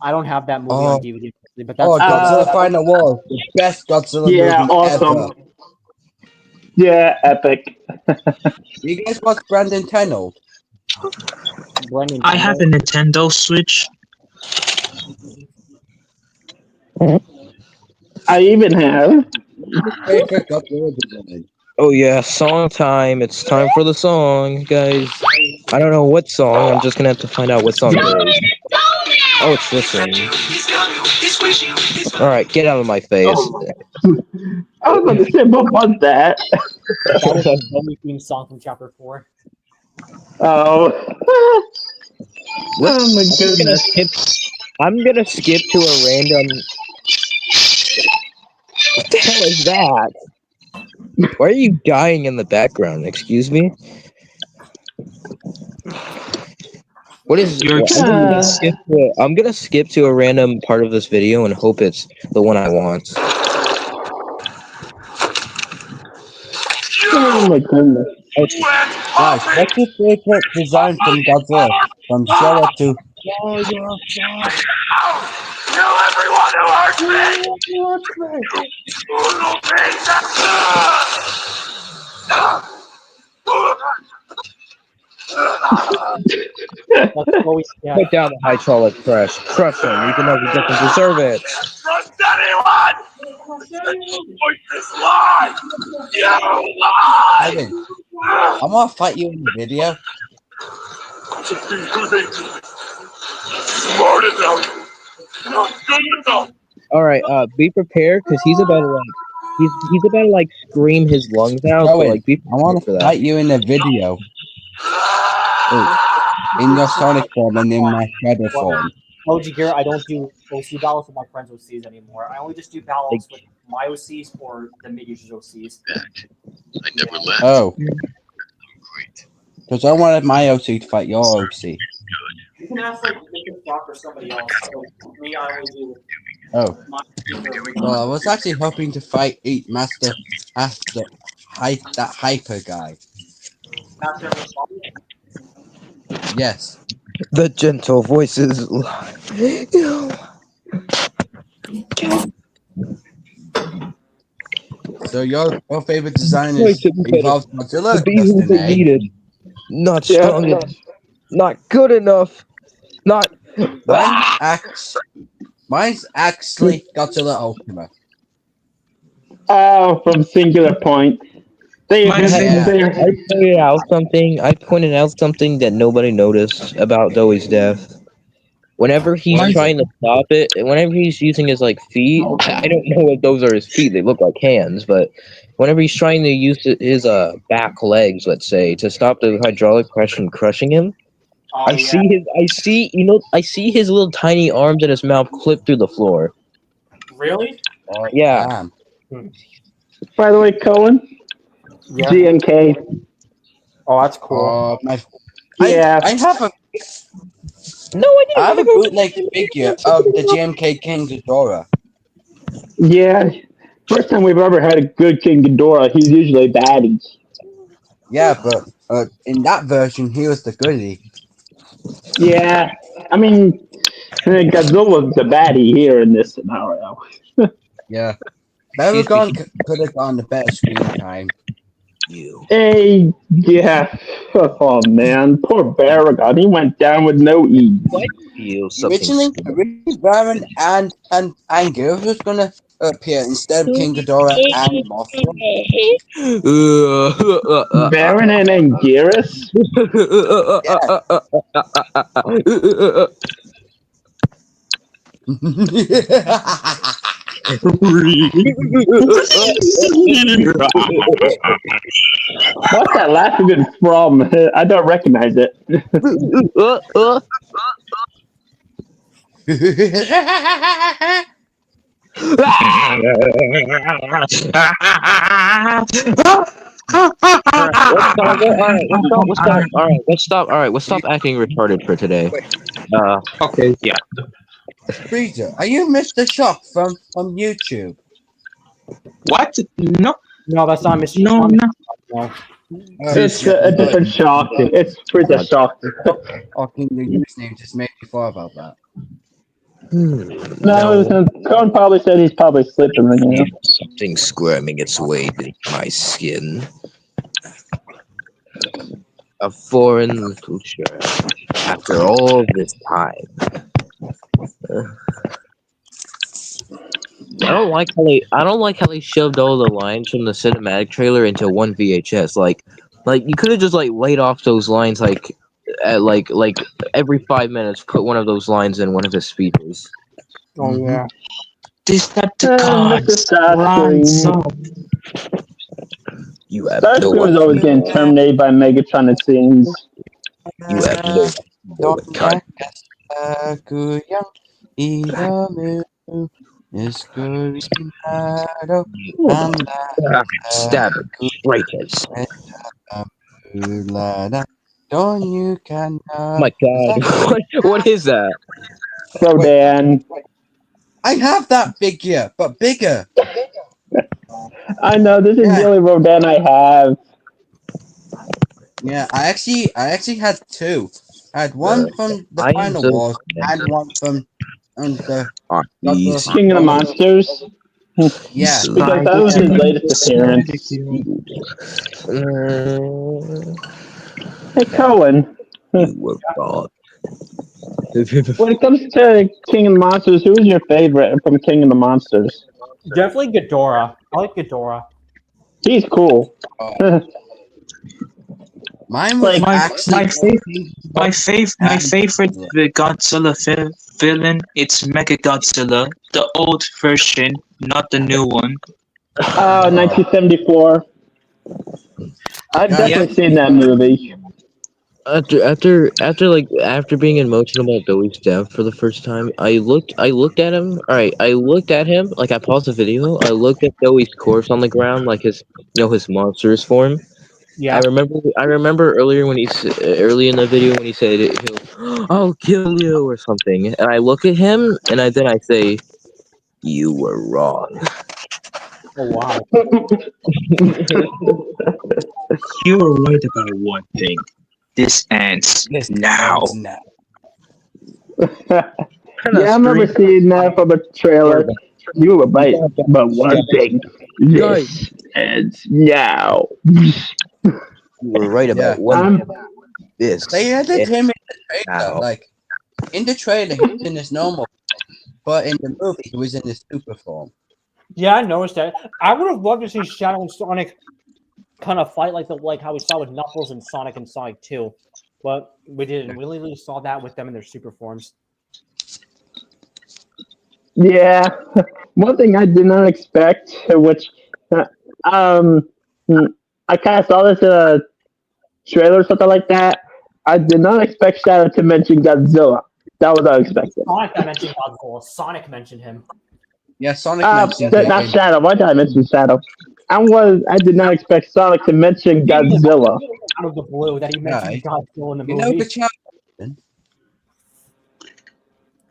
[SPEAKER 1] I don't have that movie on DVD. honestly, but that's
[SPEAKER 7] Oh, Godzilla Final War, the best Godzilla movie
[SPEAKER 5] awesome.
[SPEAKER 7] ever.
[SPEAKER 5] Yeah, epic.
[SPEAKER 7] You guys watch Brandon Tenold?
[SPEAKER 4] I have a Nintendo Switch.
[SPEAKER 5] I even have.
[SPEAKER 7] Favorite Godzilla design?
[SPEAKER 3] Oh yeah, song time. It's time for the song, guys. I don't know what song. I'm just gonna have to find out what song it is. Oh, it's this one. All right, get out of my face.
[SPEAKER 5] I was about to say, what was that?
[SPEAKER 1] That was the Zoe theme song from Chapter 4.
[SPEAKER 5] Oh.
[SPEAKER 3] Oh
[SPEAKER 5] my goodness.
[SPEAKER 3] I'm gonna skip to a random. What the hell is that? Why are you dying in the background? Excuse me? What is? I'm gonna skip to a random part of this video and hope it's the one I want.
[SPEAKER 5] Oh my goodness.
[SPEAKER 7] Guys, what's your favorite design from Godzilla? From Showa to...
[SPEAKER 8] Kill everyone who hurts me!
[SPEAKER 3] Put down the hydraulic press. Crush him, even though he doesn't deserve it.
[SPEAKER 8] Trust anyone! This lie! You lie!
[SPEAKER 7] Evan, I'm gonna fight you in the video.
[SPEAKER 8] Smart enough! Not good enough!
[SPEAKER 3] Alright, be prepared, because he's about to he's about to like scream his lungs out, so like be
[SPEAKER 7] I want
[SPEAKER 3] prepared for
[SPEAKER 7] to
[SPEAKER 3] that.
[SPEAKER 7] fight you in the video. In your Sonic form and in my Shredder form.
[SPEAKER 1] OG Gear, I don't do OC battles with my friends' OCs anymore. I only just do battles with my OCs or the mid-users OCs.
[SPEAKER 8] I never left.
[SPEAKER 7] Oh. Because I wanted my OC to fight your OC.
[SPEAKER 1] You can ask like Lincoln Flock or somebody else. So me, I only do.
[SPEAKER 7] Oh. Well, I was actually hoping to fight Master after that hyper guy. Yes.
[SPEAKER 3] The gentle voices.
[SPEAKER 7] So your favorite design is involves Godzilla?
[SPEAKER 3] To be who they needed. Not strong enough. Not good enough. Not.
[SPEAKER 7] Mine's actually Godzilla Ultima.
[SPEAKER 5] Oh, from Singular Point.
[SPEAKER 3] I pointed out something that nobody noticed about Zoe's death. Whenever he's trying to stop it, whenever he's using his like feet, I don't know if those are his feet. They look like hands, but whenever he's trying to use his back legs, let's say, to stop the hydraulic press from crushing him, I see his little tiny arms and his mouth clip through the floor.
[SPEAKER 1] Really?
[SPEAKER 3] Yeah.
[SPEAKER 5] By the way, Cohen, GMK.
[SPEAKER 1] Oh, that's cool.
[SPEAKER 7] I have a I have a bootleg figure of the GMK King Ghidorah.
[SPEAKER 5] Yeah, first time we've ever had a good King Ghidorah. He's usually baddies.
[SPEAKER 7] Yeah, but in that version, he was the goodie.
[SPEAKER 5] Yeah, I mean, Godzilla's the baddie here in this scenario.
[SPEAKER 7] Yeah, Baragon could have gone the better screen time.
[SPEAKER 5] Hey, yeah. Oh man, poor Baragon. He went down with no E.
[SPEAKER 7] Originally, Baron and Angus was gonna appear instead of King Ghidorah and Mothra.
[SPEAKER 5] Baron and Anguirus? What's that laugh even from? I don't recognize it.
[SPEAKER 3] Let's stop acting retarded for today.
[SPEAKER 6] Okay, yeah.
[SPEAKER 7] Freezer, are you Mr. Shock from YouTube?
[SPEAKER 4] What? No.
[SPEAKER 1] No, that's not Mr.
[SPEAKER 4] No,
[SPEAKER 1] Shock.
[SPEAKER 4] no.
[SPEAKER 5] It's a different Shock. It's Freezer Shock.
[SPEAKER 7] Or can the username just make me thought about that?
[SPEAKER 5] No, Cohen probably said he's probably sleeping right now.
[SPEAKER 3] Something squirming its way beneath my skin. A foreign little shirt. After all this time. I don't like how they shoved all the lines from the cinematic trailer into one VHS. Like you could have just like laid off those lines like every 5 minutes put one of those lines in one of his speeches.
[SPEAKER 1] Oh yeah.
[SPEAKER 4] Decepticons, rise up.
[SPEAKER 3] You have
[SPEAKER 5] Starscream is always getting terminated by Megatron, it seems.
[SPEAKER 3] You have no cut. Stab it. Break it.
[SPEAKER 7] Don't you can
[SPEAKER 3] My God. What is that?
[SPEAKER 5] Rodan.
[SPEAKER 7] I have that figure, but bigger.
[SPEAKER 5] I know, this is the only Rodan I have.
[SPEAKER 7] Yeah, I actually had two. I had one from the Final Wars and one from the
[SPEAKER 5] King of the Monsters.
[SPEAKER 7] Yeah,
[SPEAKER 5] because that was his latest appearance. Hey, Cohen.
[SPEAKER 3] You were wrong.
[SPEAKER 5] When it comes to King of the Monsters, who is your favorite from King of the Monsters?
[SPEAKER 1] Definitely Ghidorah. I like Ghidorah.
[SPEAKER 5] He's cool.
[SPEAKER 7] Mine was
[SPEAKER 4] my favorite Godzilla villain. It's Mega Godzilla, the old version, not the new one.
[SPEAKER 5] 1974. I've definitely seen that movie.
[SPEAKER 3] After being emotional about Dougie's death for the first time, I looked at him. All right, I looked at him. Like I paused the video. I looked at Dougie's corpse on the ground, like his monstrous form.
[SPEAKER 1] Yeah.
[SPEAKER 3] I remember earlier early in the video when he said, "I'll kill you" or something, and I look at him and then I say, "You were wrong."
[SPEAKER 1] Oh wow.
[SPEAKER 4] You were right about one thing. This ends now.
[SPEAKER 5] Yeah, I remember seeing that from the trailer. You were right, but one thing. This ends now.
[SPEAKER 3] You were right about one. This.
[SPEAKER 7] They edited him in the trailer. Like in the trailer, he was in his normal, but in the movie, he was in his super form.
[SPEAKER 1] Yeah, I noticed that. I would have loved to see Shadow and Sonic kind of fight like how we saw with Knuckles and Sonic 2, but we didn't. We literally saw that with them in their super forms.
[SPEAKER 5] Yeah, one thing I did not expect, which I kind of saw this in a trailer or something like that. I did not expect Shadow to mention Godzilla. That was unexpected.
[SPEAKER 1] Sonic mentioned Godzilla. Sonic mentioned him.
[SPEAKER 7] Yeah, Sonic mentioned him.
[SPEAKER 5] Not Shadow. Why did I mention Shadow? I did not expect Sonic to mention Godzilla.
[SPEAKER 1] Out of the blue that he mentioned Godzilla in the movie.
[SPEAKER 7] You know the child.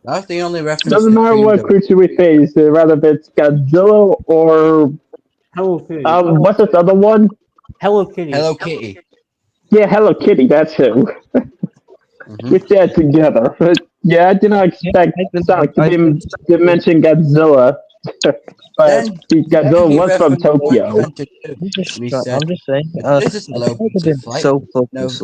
[SPEAKER 7] That's the only reference.
[SPEAKER 5] Doesn't matter what creature we face, rather if it's Godzilla or
[SPEAKER 1] Hello Kitty.
[SPEAKER 5] What's this other one?
[SPEAKER 1] Hello Kitty.
[SPEAKER 7] Hello Kitty.
[SPEAKER 5] Yeah, Hello Kitty. That's who. We stand together. Yeah, I did not expect Sonic to mention Godzilla. But Godzilla was from Tokyo.
[SPEAKER 3] I'm just saying. So focused.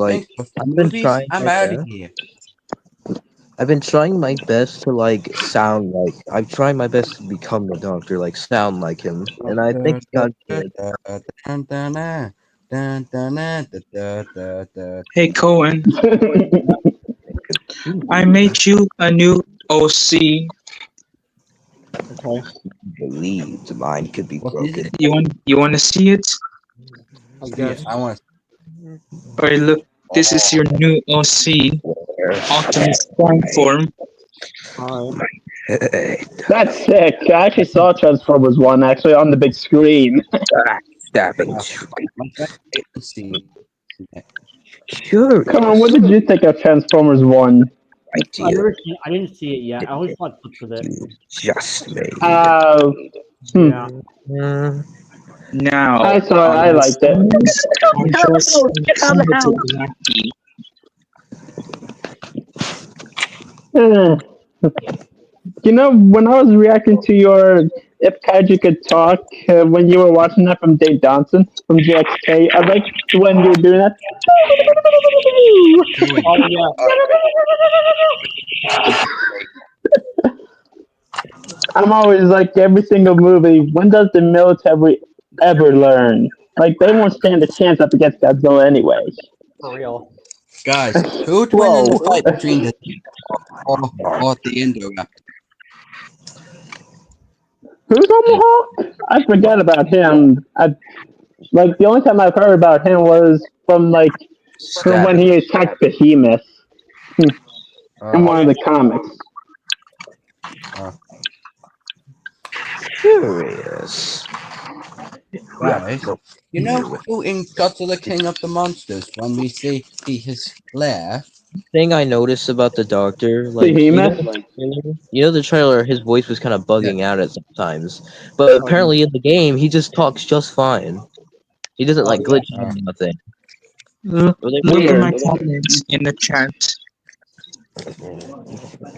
[SPEAKER 3] I've been trying my best to sound like. I'm trying my best to become the Doctor, sound like him, and I think God did.
[SPEAKER 4] Hey Cohen, I made you a new OC.
[SPEAKER 1] Okay.
[SPEAKER 3] Believe the mind could be broken.
[SPEAKER 4] You want to see it?
[SPEAKER 1] I guess.
[SPEAKER 7] I want.
[SPEAKER 4] Alright, look. This is your new OC, Optimus Prime form.
[SPEAKER 5] That's sick. I actually saw Transformers 1 actually on the big screen.
[SPEAKER 3] Stabbing.
[SPEAKER 5] Sure. Come on, what did you think of Transformers 1?
[SPEAKER 1] I didn't see it yet. I always saw clips of it.
[SPEAKER 3] Just me.
[SPEAKER 1] Yeah.
[SPEAKER 4] Now,
[SPEAKER 5] I saw it. I liked it. You know, when I was reacting to your If Kaiju Could Talk, when you were watching that from Dave Johnson from GXK, I like when you were doing that. I'm always like, every single movie, when does the military ever learn? Like, they won't stand a chance up against Godzilla anyway.
[SPEAKER 1] For real.
[SPEAKER 7] Guys, who would win in the fight between the or the Indoraptor?
[SPEAKER 5] Who's Tomahawk? I forget about him. Like, the only time I've heard about him was from when he attacked Behemoth in one of the comics.
[SPEAKER 3] Curious.
[SPEAKER 7] Guys, you know who in Godzilla King of the Monsters, when we see his lair?
[SPEAKER 3] Thing I noticed about the Doctor,
[SPEAKER 5] Behemoth?
[SPEAKER 3] you know the trailer, his voice was kind of bugging out at sometimes, but apparently in the game he just talks just fine. He doesn't glitch or nothing.
[SPEAKER 4] Look at my comments in the chat.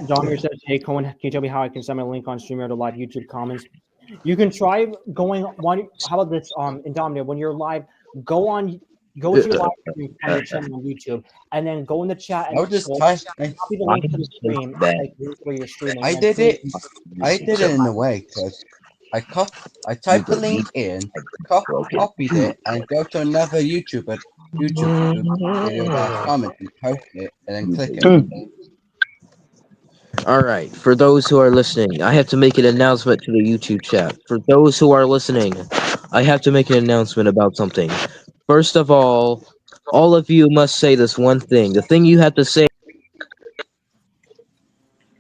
[SPEAKER 1] John here says, "Hey Cohen, can you tell me how I can send my link on StreamYard to live YouTube comments?" You can try going. How about this? Indominate, when you're live, go to your live stream on your channel on YouTube, and then go in the chat and
[SPEAKER 7] I'll just
[SPEAKER 1] copy the link to the stream, where you're streaming.
[SPEAKER 7] I did it in a way because I typed the link in, copied it, and go to another YouTube video that comment and post it, and then click it.
[SPEAKER 3] Alright, for those who are listening, I have to make an announcement to the YouTube chat. For those who are listening, I have to make an announcement about something. First of all of you must say this one thing. The thing you have to say.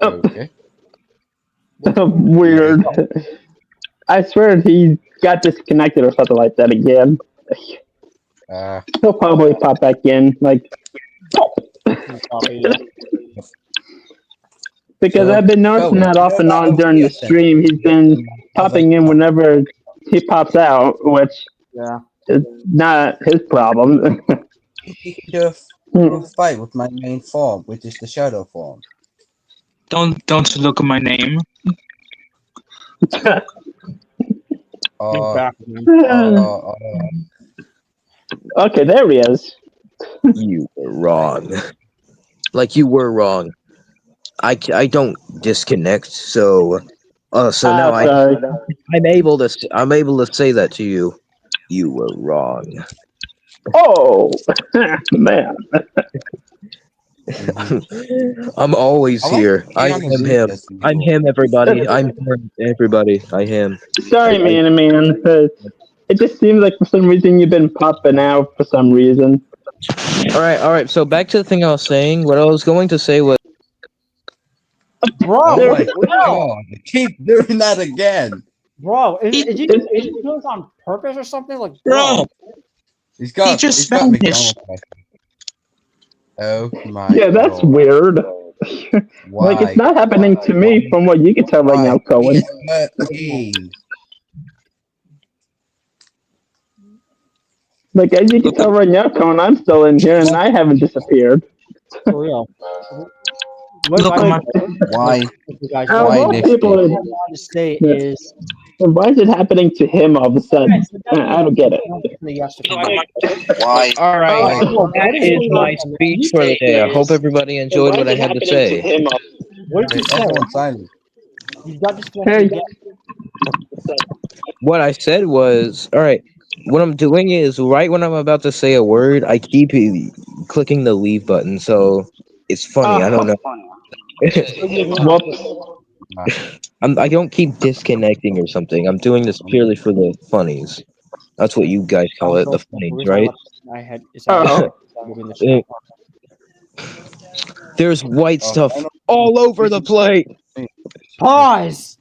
[SPEAKER 7] Okay.
[SPEAKER 5] Weird. I swear he got disconnected or something like that again. He'll probably pop back in, because I've been noticing that off and on during the stream. He's been popping in whenever he pops out, which is not his problem.
[SPEAKER 7] Do a fight with my main form, which is the shadow form.
[SPEAKER 4] Don't look at my name.
[SPEAKER 5] Okay, there he is.
[SPEAKER 3] You were wrong. You were wrong. I don't disconnect, so now I'm able to say that to you. You were wrong.
[SPEAKER 5] Oh man.
[SPEAKER 3] I'm always here. I am him. I'm him, everybody. I'm him, everybody. I am.
[SPEAKER 5] Sorry, man. It just seems like for some reason you've been popping out for some reason.
[SPEAKER 3] All right. So back to the thing I was saying. What I was going to say was,
[SPEAKER 1] bro,
[SPEAKER 7] oh my God, keep doing that again,
[SPEAKER 1] bro. Is he doing this on purpose or something?
[SPEAKER 4] Bro,
[SPEAKER 7] he's got McDonald's. Oh my!
[SPEAKER 5] Yeah, that's weird. It's not happening to me from what you can tell right now, Cohen. As you can tell right now, Cohen, I'm still in here and I haven't disappeared.
[SPEAKER 1] For real.
[SPEAKER 7] Why?
[SPEAKER 5] Why is it happening to him all of a sudden? I don't get it.
[SPEAKER 7] Why?
[SPEAKER 3] All right, that is my speech for the day. I hope everybody enjoyed what I had to say.
[SPEAKER 1] What did you say? You got disconnected again.
[SPEAKER 3] What I said was, all right. What I'm doing is right when I'm about to say a word, I keep clicking the leave button. So it's funny. I don't know. I don't keep disconnecting or something. I'm doing this purely for the funnies. That's what you guys call it, the funnies, right? There's white stuff all over the plate.
[SPEAKER 1] Pause.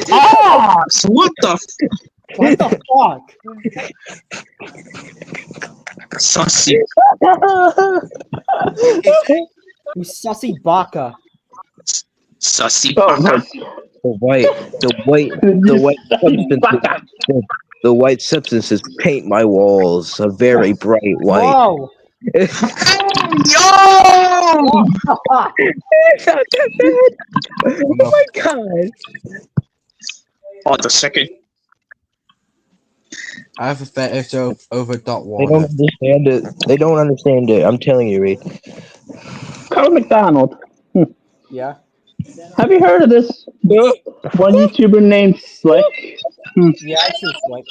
[SPEAKER 4] Pause. What the?
[SPEAKER 1] What the fuck?
[SPEAKER 4] Sussy.
[SPEAKER 1] You sussy baka.
[SPEAKER 4] Sussy baka.
[SPEAKER 3] The white substances paint my walls a very bright white.
[SPEAKER 1] Whoa.
[SPEAKER 4] Yo! It's not that bad. Oh my god. On the second.
[SPEAKER 7] I have a fetish over Dot
[SPEAKER 3] They
[SPEAKER 7] Warner.
[SPEAKER 3] don't understand it. They don't understand it. I'm telling you, Reed.
[SPEAKER 5] Carl McDonald.
[SPEAKER 1] Yeah.
[SPEAKER 5] Have you heard of this one YouTuber named Slick?
[SPEAKER 1] Yeah, I see Slick.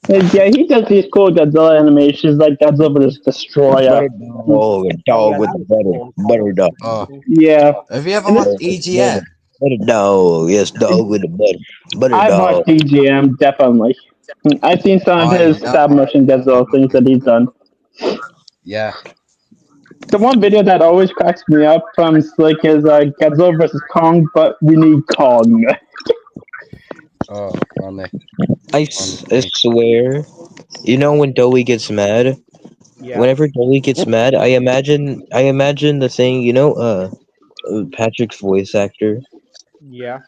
[SPEAKER 5] Yeah, he does these cool Godzilla animations like Godzilla vs. Destroyer.
[SPEAKER 3] Oh, a dog with the butter dog.
[SPEAKER 7] Oh,
[SPEAKER 5] Yeah.
[SPEAKER 7] have you ever watched EGN?
[SPEAKER 3] Butter dog, yes, dog with the butter
[SPEAKER 5] I've
[SPEAKER 3] dog.
[SPEAKER 5] watched DGM, definitely. I've seen some of his stop motion Godzilla things that he's done.
[SPEAKER 7] Yeah.
[SPEAKER 5] The one video that always cracks me up from Slick is Godzilla vs. Kong, but we need Kong.
[SPEAKER 7] Oh, funny.
[SPEAKER 3] I swear, you know when Doey gets mad?
[SPEAKER 1] Yeah.
[SPEAKER 3] Whenever Doey gets mad, I imagine the thing, you know, Patrick's voice actor.
[SPEAKER 1] Yeah.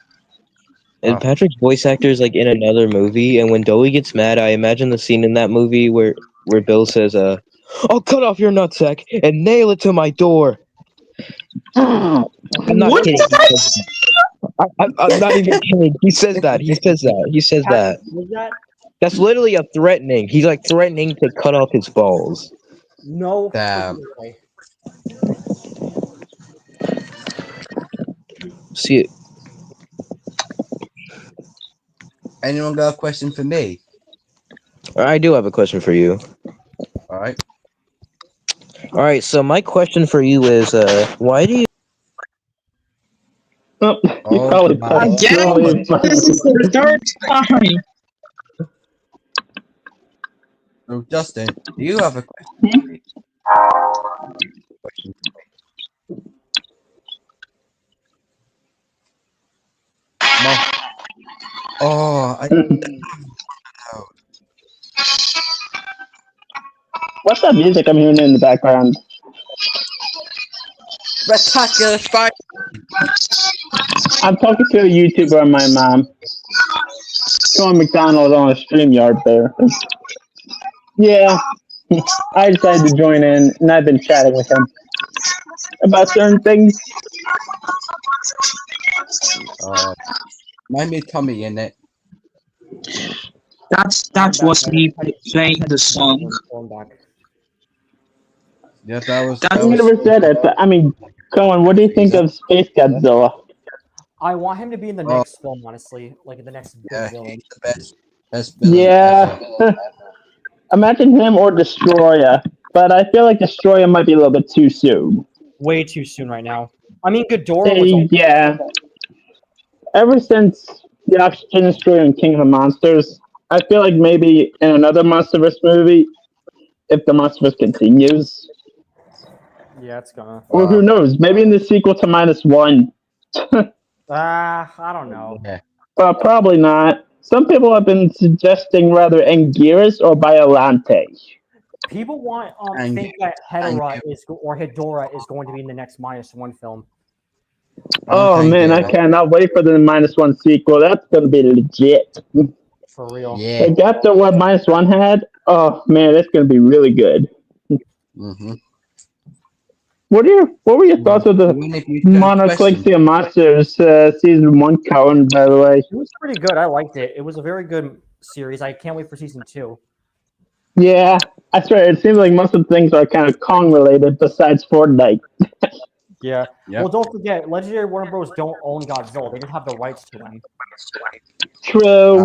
[SPEAKER 3] And Patrick's voice actor is like in another movie, and when Doey gets mad, I imagine the scene in that movie where Bill says, "I'll cut off your nutsack and nail it to my door." I'm not
[SPEAKER 4] What
[SPEAKER 3] kidding.
[SPEAKER 4] did I say?
[SPEAKER 3] I'm not even kidding. He says that. He says that.
[SPEAKER 1] Was that?
[SPEAKER 3] That's literally a threatening. He's like threatening to cut off his balls.
[SPEAKER 1] No.
[SPEAKER 7] Damn.
[SPEAKER 1] Way.
[SPEAKER 3] See,
[SPEAKER 7] Anyone got a question for me?
[SPEAKER 3] I do have a question for you.
[SPEAKER 7] All right.
[SPEAKER 3] All right. So my question for you is, why do you?
[SPEAKER 5] Oh, you
[SPEAKER 7] Oh,
[SPEAKER 5] probably
[SPEAKER 7] my.
[SPEAKER 4] Again, this is the third time.
[SPEAKER 7] So, Justin, do you have a question for me? No. Oh,
[SPEAKER 5] What's that music I'm hearing in the background?
[SPEAKER 7] Spectacular Spider.
[SPEAKER 5] I'm talking to a YouTuber and my mom. Carl McDonald on a StreamYard there. Yeah, I decided to join in, and I've been chatting with him about certain things.
[SPEAKER 7] Might be Tommy in it.
[SPEAKER 4] That was me playing the song.
[SPEAKER 7] Yeah, that was.
[SPEAKER 5] I never said it, but I mean, Cohen, what do you think of Space Godzilla?
[SPEAKER 1] I want him to be in the next film, honestly, like in the next big villain.
[SPEAKER 7] He's the best villain
[SPEAKER 5] Yeah.
[SPEAKER 7] ever.
[SPEAKER 5] Imagine him or Destroyer, but I feel like Destroyer might be a little bit too soon.
[SPEAKER 1] Way too soon right now. I mean, Ghidorah was.
[SPEAKER 5] Yeah. Ever since the Oxygen Destroyer and King of the Monsters, I feel like maybe in another Monsterverse movie, if the Monsterverse continues,
[SPEAKER 1] Yeah, it's gonna.
[SPEAKER 5] or who knows, maybe in the sequel to -1.
[SPEAKER 1] I don't know.
[SPEAKER 7] Yeah.
[SPEAKER 5] Probably not. Some people have been suggesting rather Anguirus or Biolante.
[SPEAKER 1] People want think that Hedorah is going to be in the next -1 film.
[SPEAKER 5] Oh man, I cannot wait for the -1 sequel. That's gonna be legit.
[SPEAKER 1] For real.
[SPEAKER 7] Yeah.
[SPEAKER 5] Like after what -1 had, oh man, that's gonna be really good.
[SPEAKER 7] Mm-hmm.
[SPEAKER 5] What were your thoughts of the Monarch Legacy of Monsters season 1 count, by the way?
[SPEAKER 1] It was pretty good. I liked it. It was a very good series. I can't wait for season 2.
[SPEAKER 5] Yeah, I swear it seems like most of the things are kind of Kong related besides Fortnite.
[SPEAKER 1] Yeah.
[SPEAKER 7] Yep.
[SPEAKER 1] Well, don't forget, Legendary Warner Bros. Don't own Godzilla. They just have the rights to him.
[SPEAKER 5] True.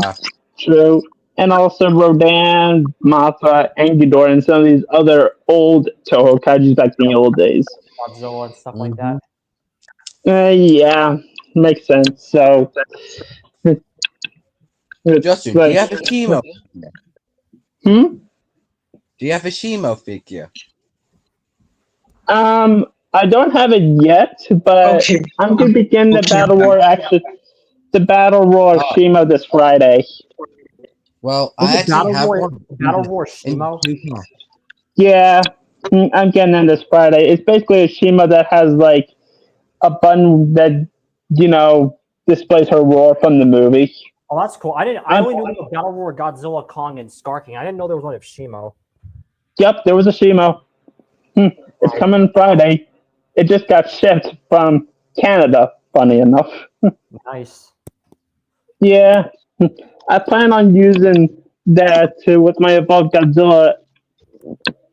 [SPEAKER 5] True. And also Rodan, Mothra, and Ghidorah, and some of these other old Toho kaijus back in the old days.
[SPEAKER 1] Godzilla and stuff like that.
[SPEAKER 5] Yeah, makes sense. So,
[SPEAKER 7] Justin, do you have a Shimo?
[SPEAKER 5] Do
[SPEAKER 7] you have a Shimo figure?
[SPEAKER 5] I don't have it yet, but I'm gonna begin the Battle Roar Shimo this Friday.
[SPEAKER 7] Well, I actually have one.
[SPEAKER 1] Battle Roar Shimo?
[SPEAKER 5] Yeah, I'm getting in this Friday. It's basically a Shimo that has like a button that displays her roar from the movie.
[SPEAKER 1] Oh, that's cool. I only knew about Battle Roar, Godzilla, Kong, and Skarking. I didn't know there was one of Shimo.
[SPEAKER 5] Yep, there was a Shimo. It's coming Friday. It just got shipped from Canada, funny enough.
[SPEAKER 1] Nice.
[SPEAKER 5] Yeah. I plan on using that with my Evolved Godzilla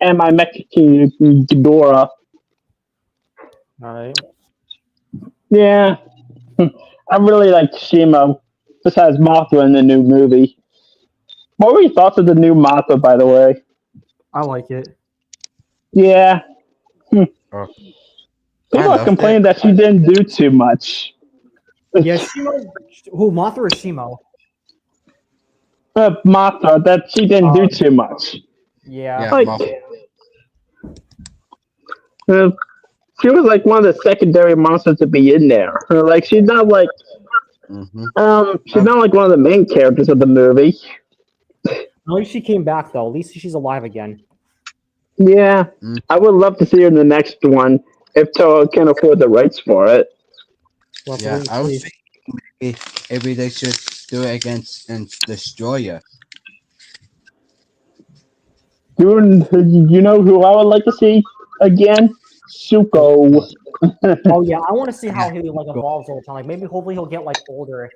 [SPEAKER 5] and my Mexican Ghidorah.
[SPEAKER 1] Alright.
[SPEAKER 5] Yeah. I really like Shimo, besides Mothra in the new movie. What were your thoughts of the new Mothra, by the way?
[SPEAKER 1] I like it.
[SPEAKER 5] Yeah.
[SPEAKER 7] Oh.
[SPEAKER 5] People are complaining that she didn't do too much.
[SPEAKER 1] Yeah, Shimo. Who, Mothra or Shimo?
[SPEAKER 5] Mothra, that she didn't do too much.
[SPEAKER 1] Yeah.
[SPEAKER 5] Like, she was like one of the secondary monsters to be in there. Like, she's not like, she's not like one of the main characters of the movie.
[SPEAKER 1] At least she came back though. At least she's alive again.
[SPEAKER 5] Yeah, I would love to see her in the next one if Toho can afford the rights for it.
[SPEAKER 1] Well,
[SPEAKER 7] Yeah, I was thinking maybe they should do it against Destroyer.
[SPEAKER 5] You know who I would like to see again? Zuko.
[SPEAKER 1] Oh yeah, I want to see how he like evolves over time. Like maybe hopefully he'll get like older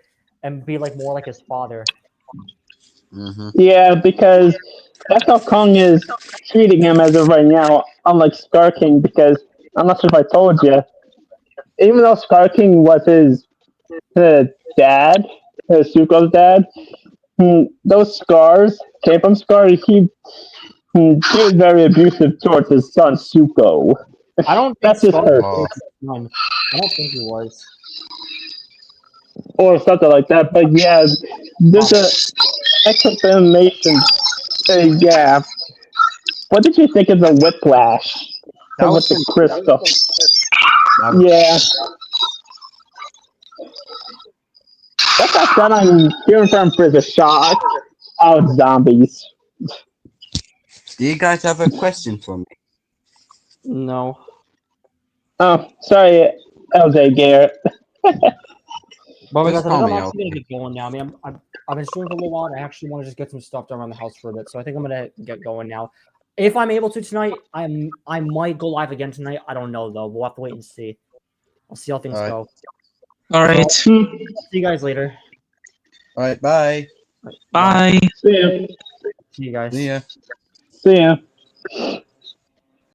[SPEAKER 1] and be like more like his father.
[SPEAKER 5] Yeah, because that's how Kong is treating him as of right now, unlike Scar King, because I'm not sure if I told you, even though Scar King was his dad, Zuko's dad, those scars came from Scar. He was very abusive towards his son, Zuko.
[SPEAKER 1] I don't think
[SPEAKER 5] that's just her.
[SPEAKER 1] I don't think he was.
[SPEAKER 5] Or something like that, but yeah, there's a explanation. Yeah. What did you think of the Whiplash? With the crystal? Yeah. What that done on hearing from for the shot out zombies.
[SPEAKER 7] Do you guys have a question for me?
[SPEAKER 1] No.
[SPEAKER 5] Oh, sorry, LJ Garrett.
[SPEAKER 1] But
[SPEAKER 7] Just
[SPEAKER 1] I
[SPEAKER 7] call
[SPEAKER 1] think I'm
[SPEAKER 7] me
[SPEAKER 1] actually gonna get going now. I mean, I've been streaming for a little while. And I actually want to just get some stuff done around the house for a bit. So I think I'm gonna get going now. If I'm able to tonight, I might go live again tonight. I don't know though. We'll have to wait and see. I'll see how things go.
[SPEAKER 4] All right.
[SPEAKER 1] So, see you guys later.
[SPEAKER 7] All right, bye.
[SPEAKER 4] Bye.
[SPEAKER 5] See ya.
[SPEAKER 1] See you guys.
[SPEAKER 7] See ya.
[SPEAKER 5] See ya.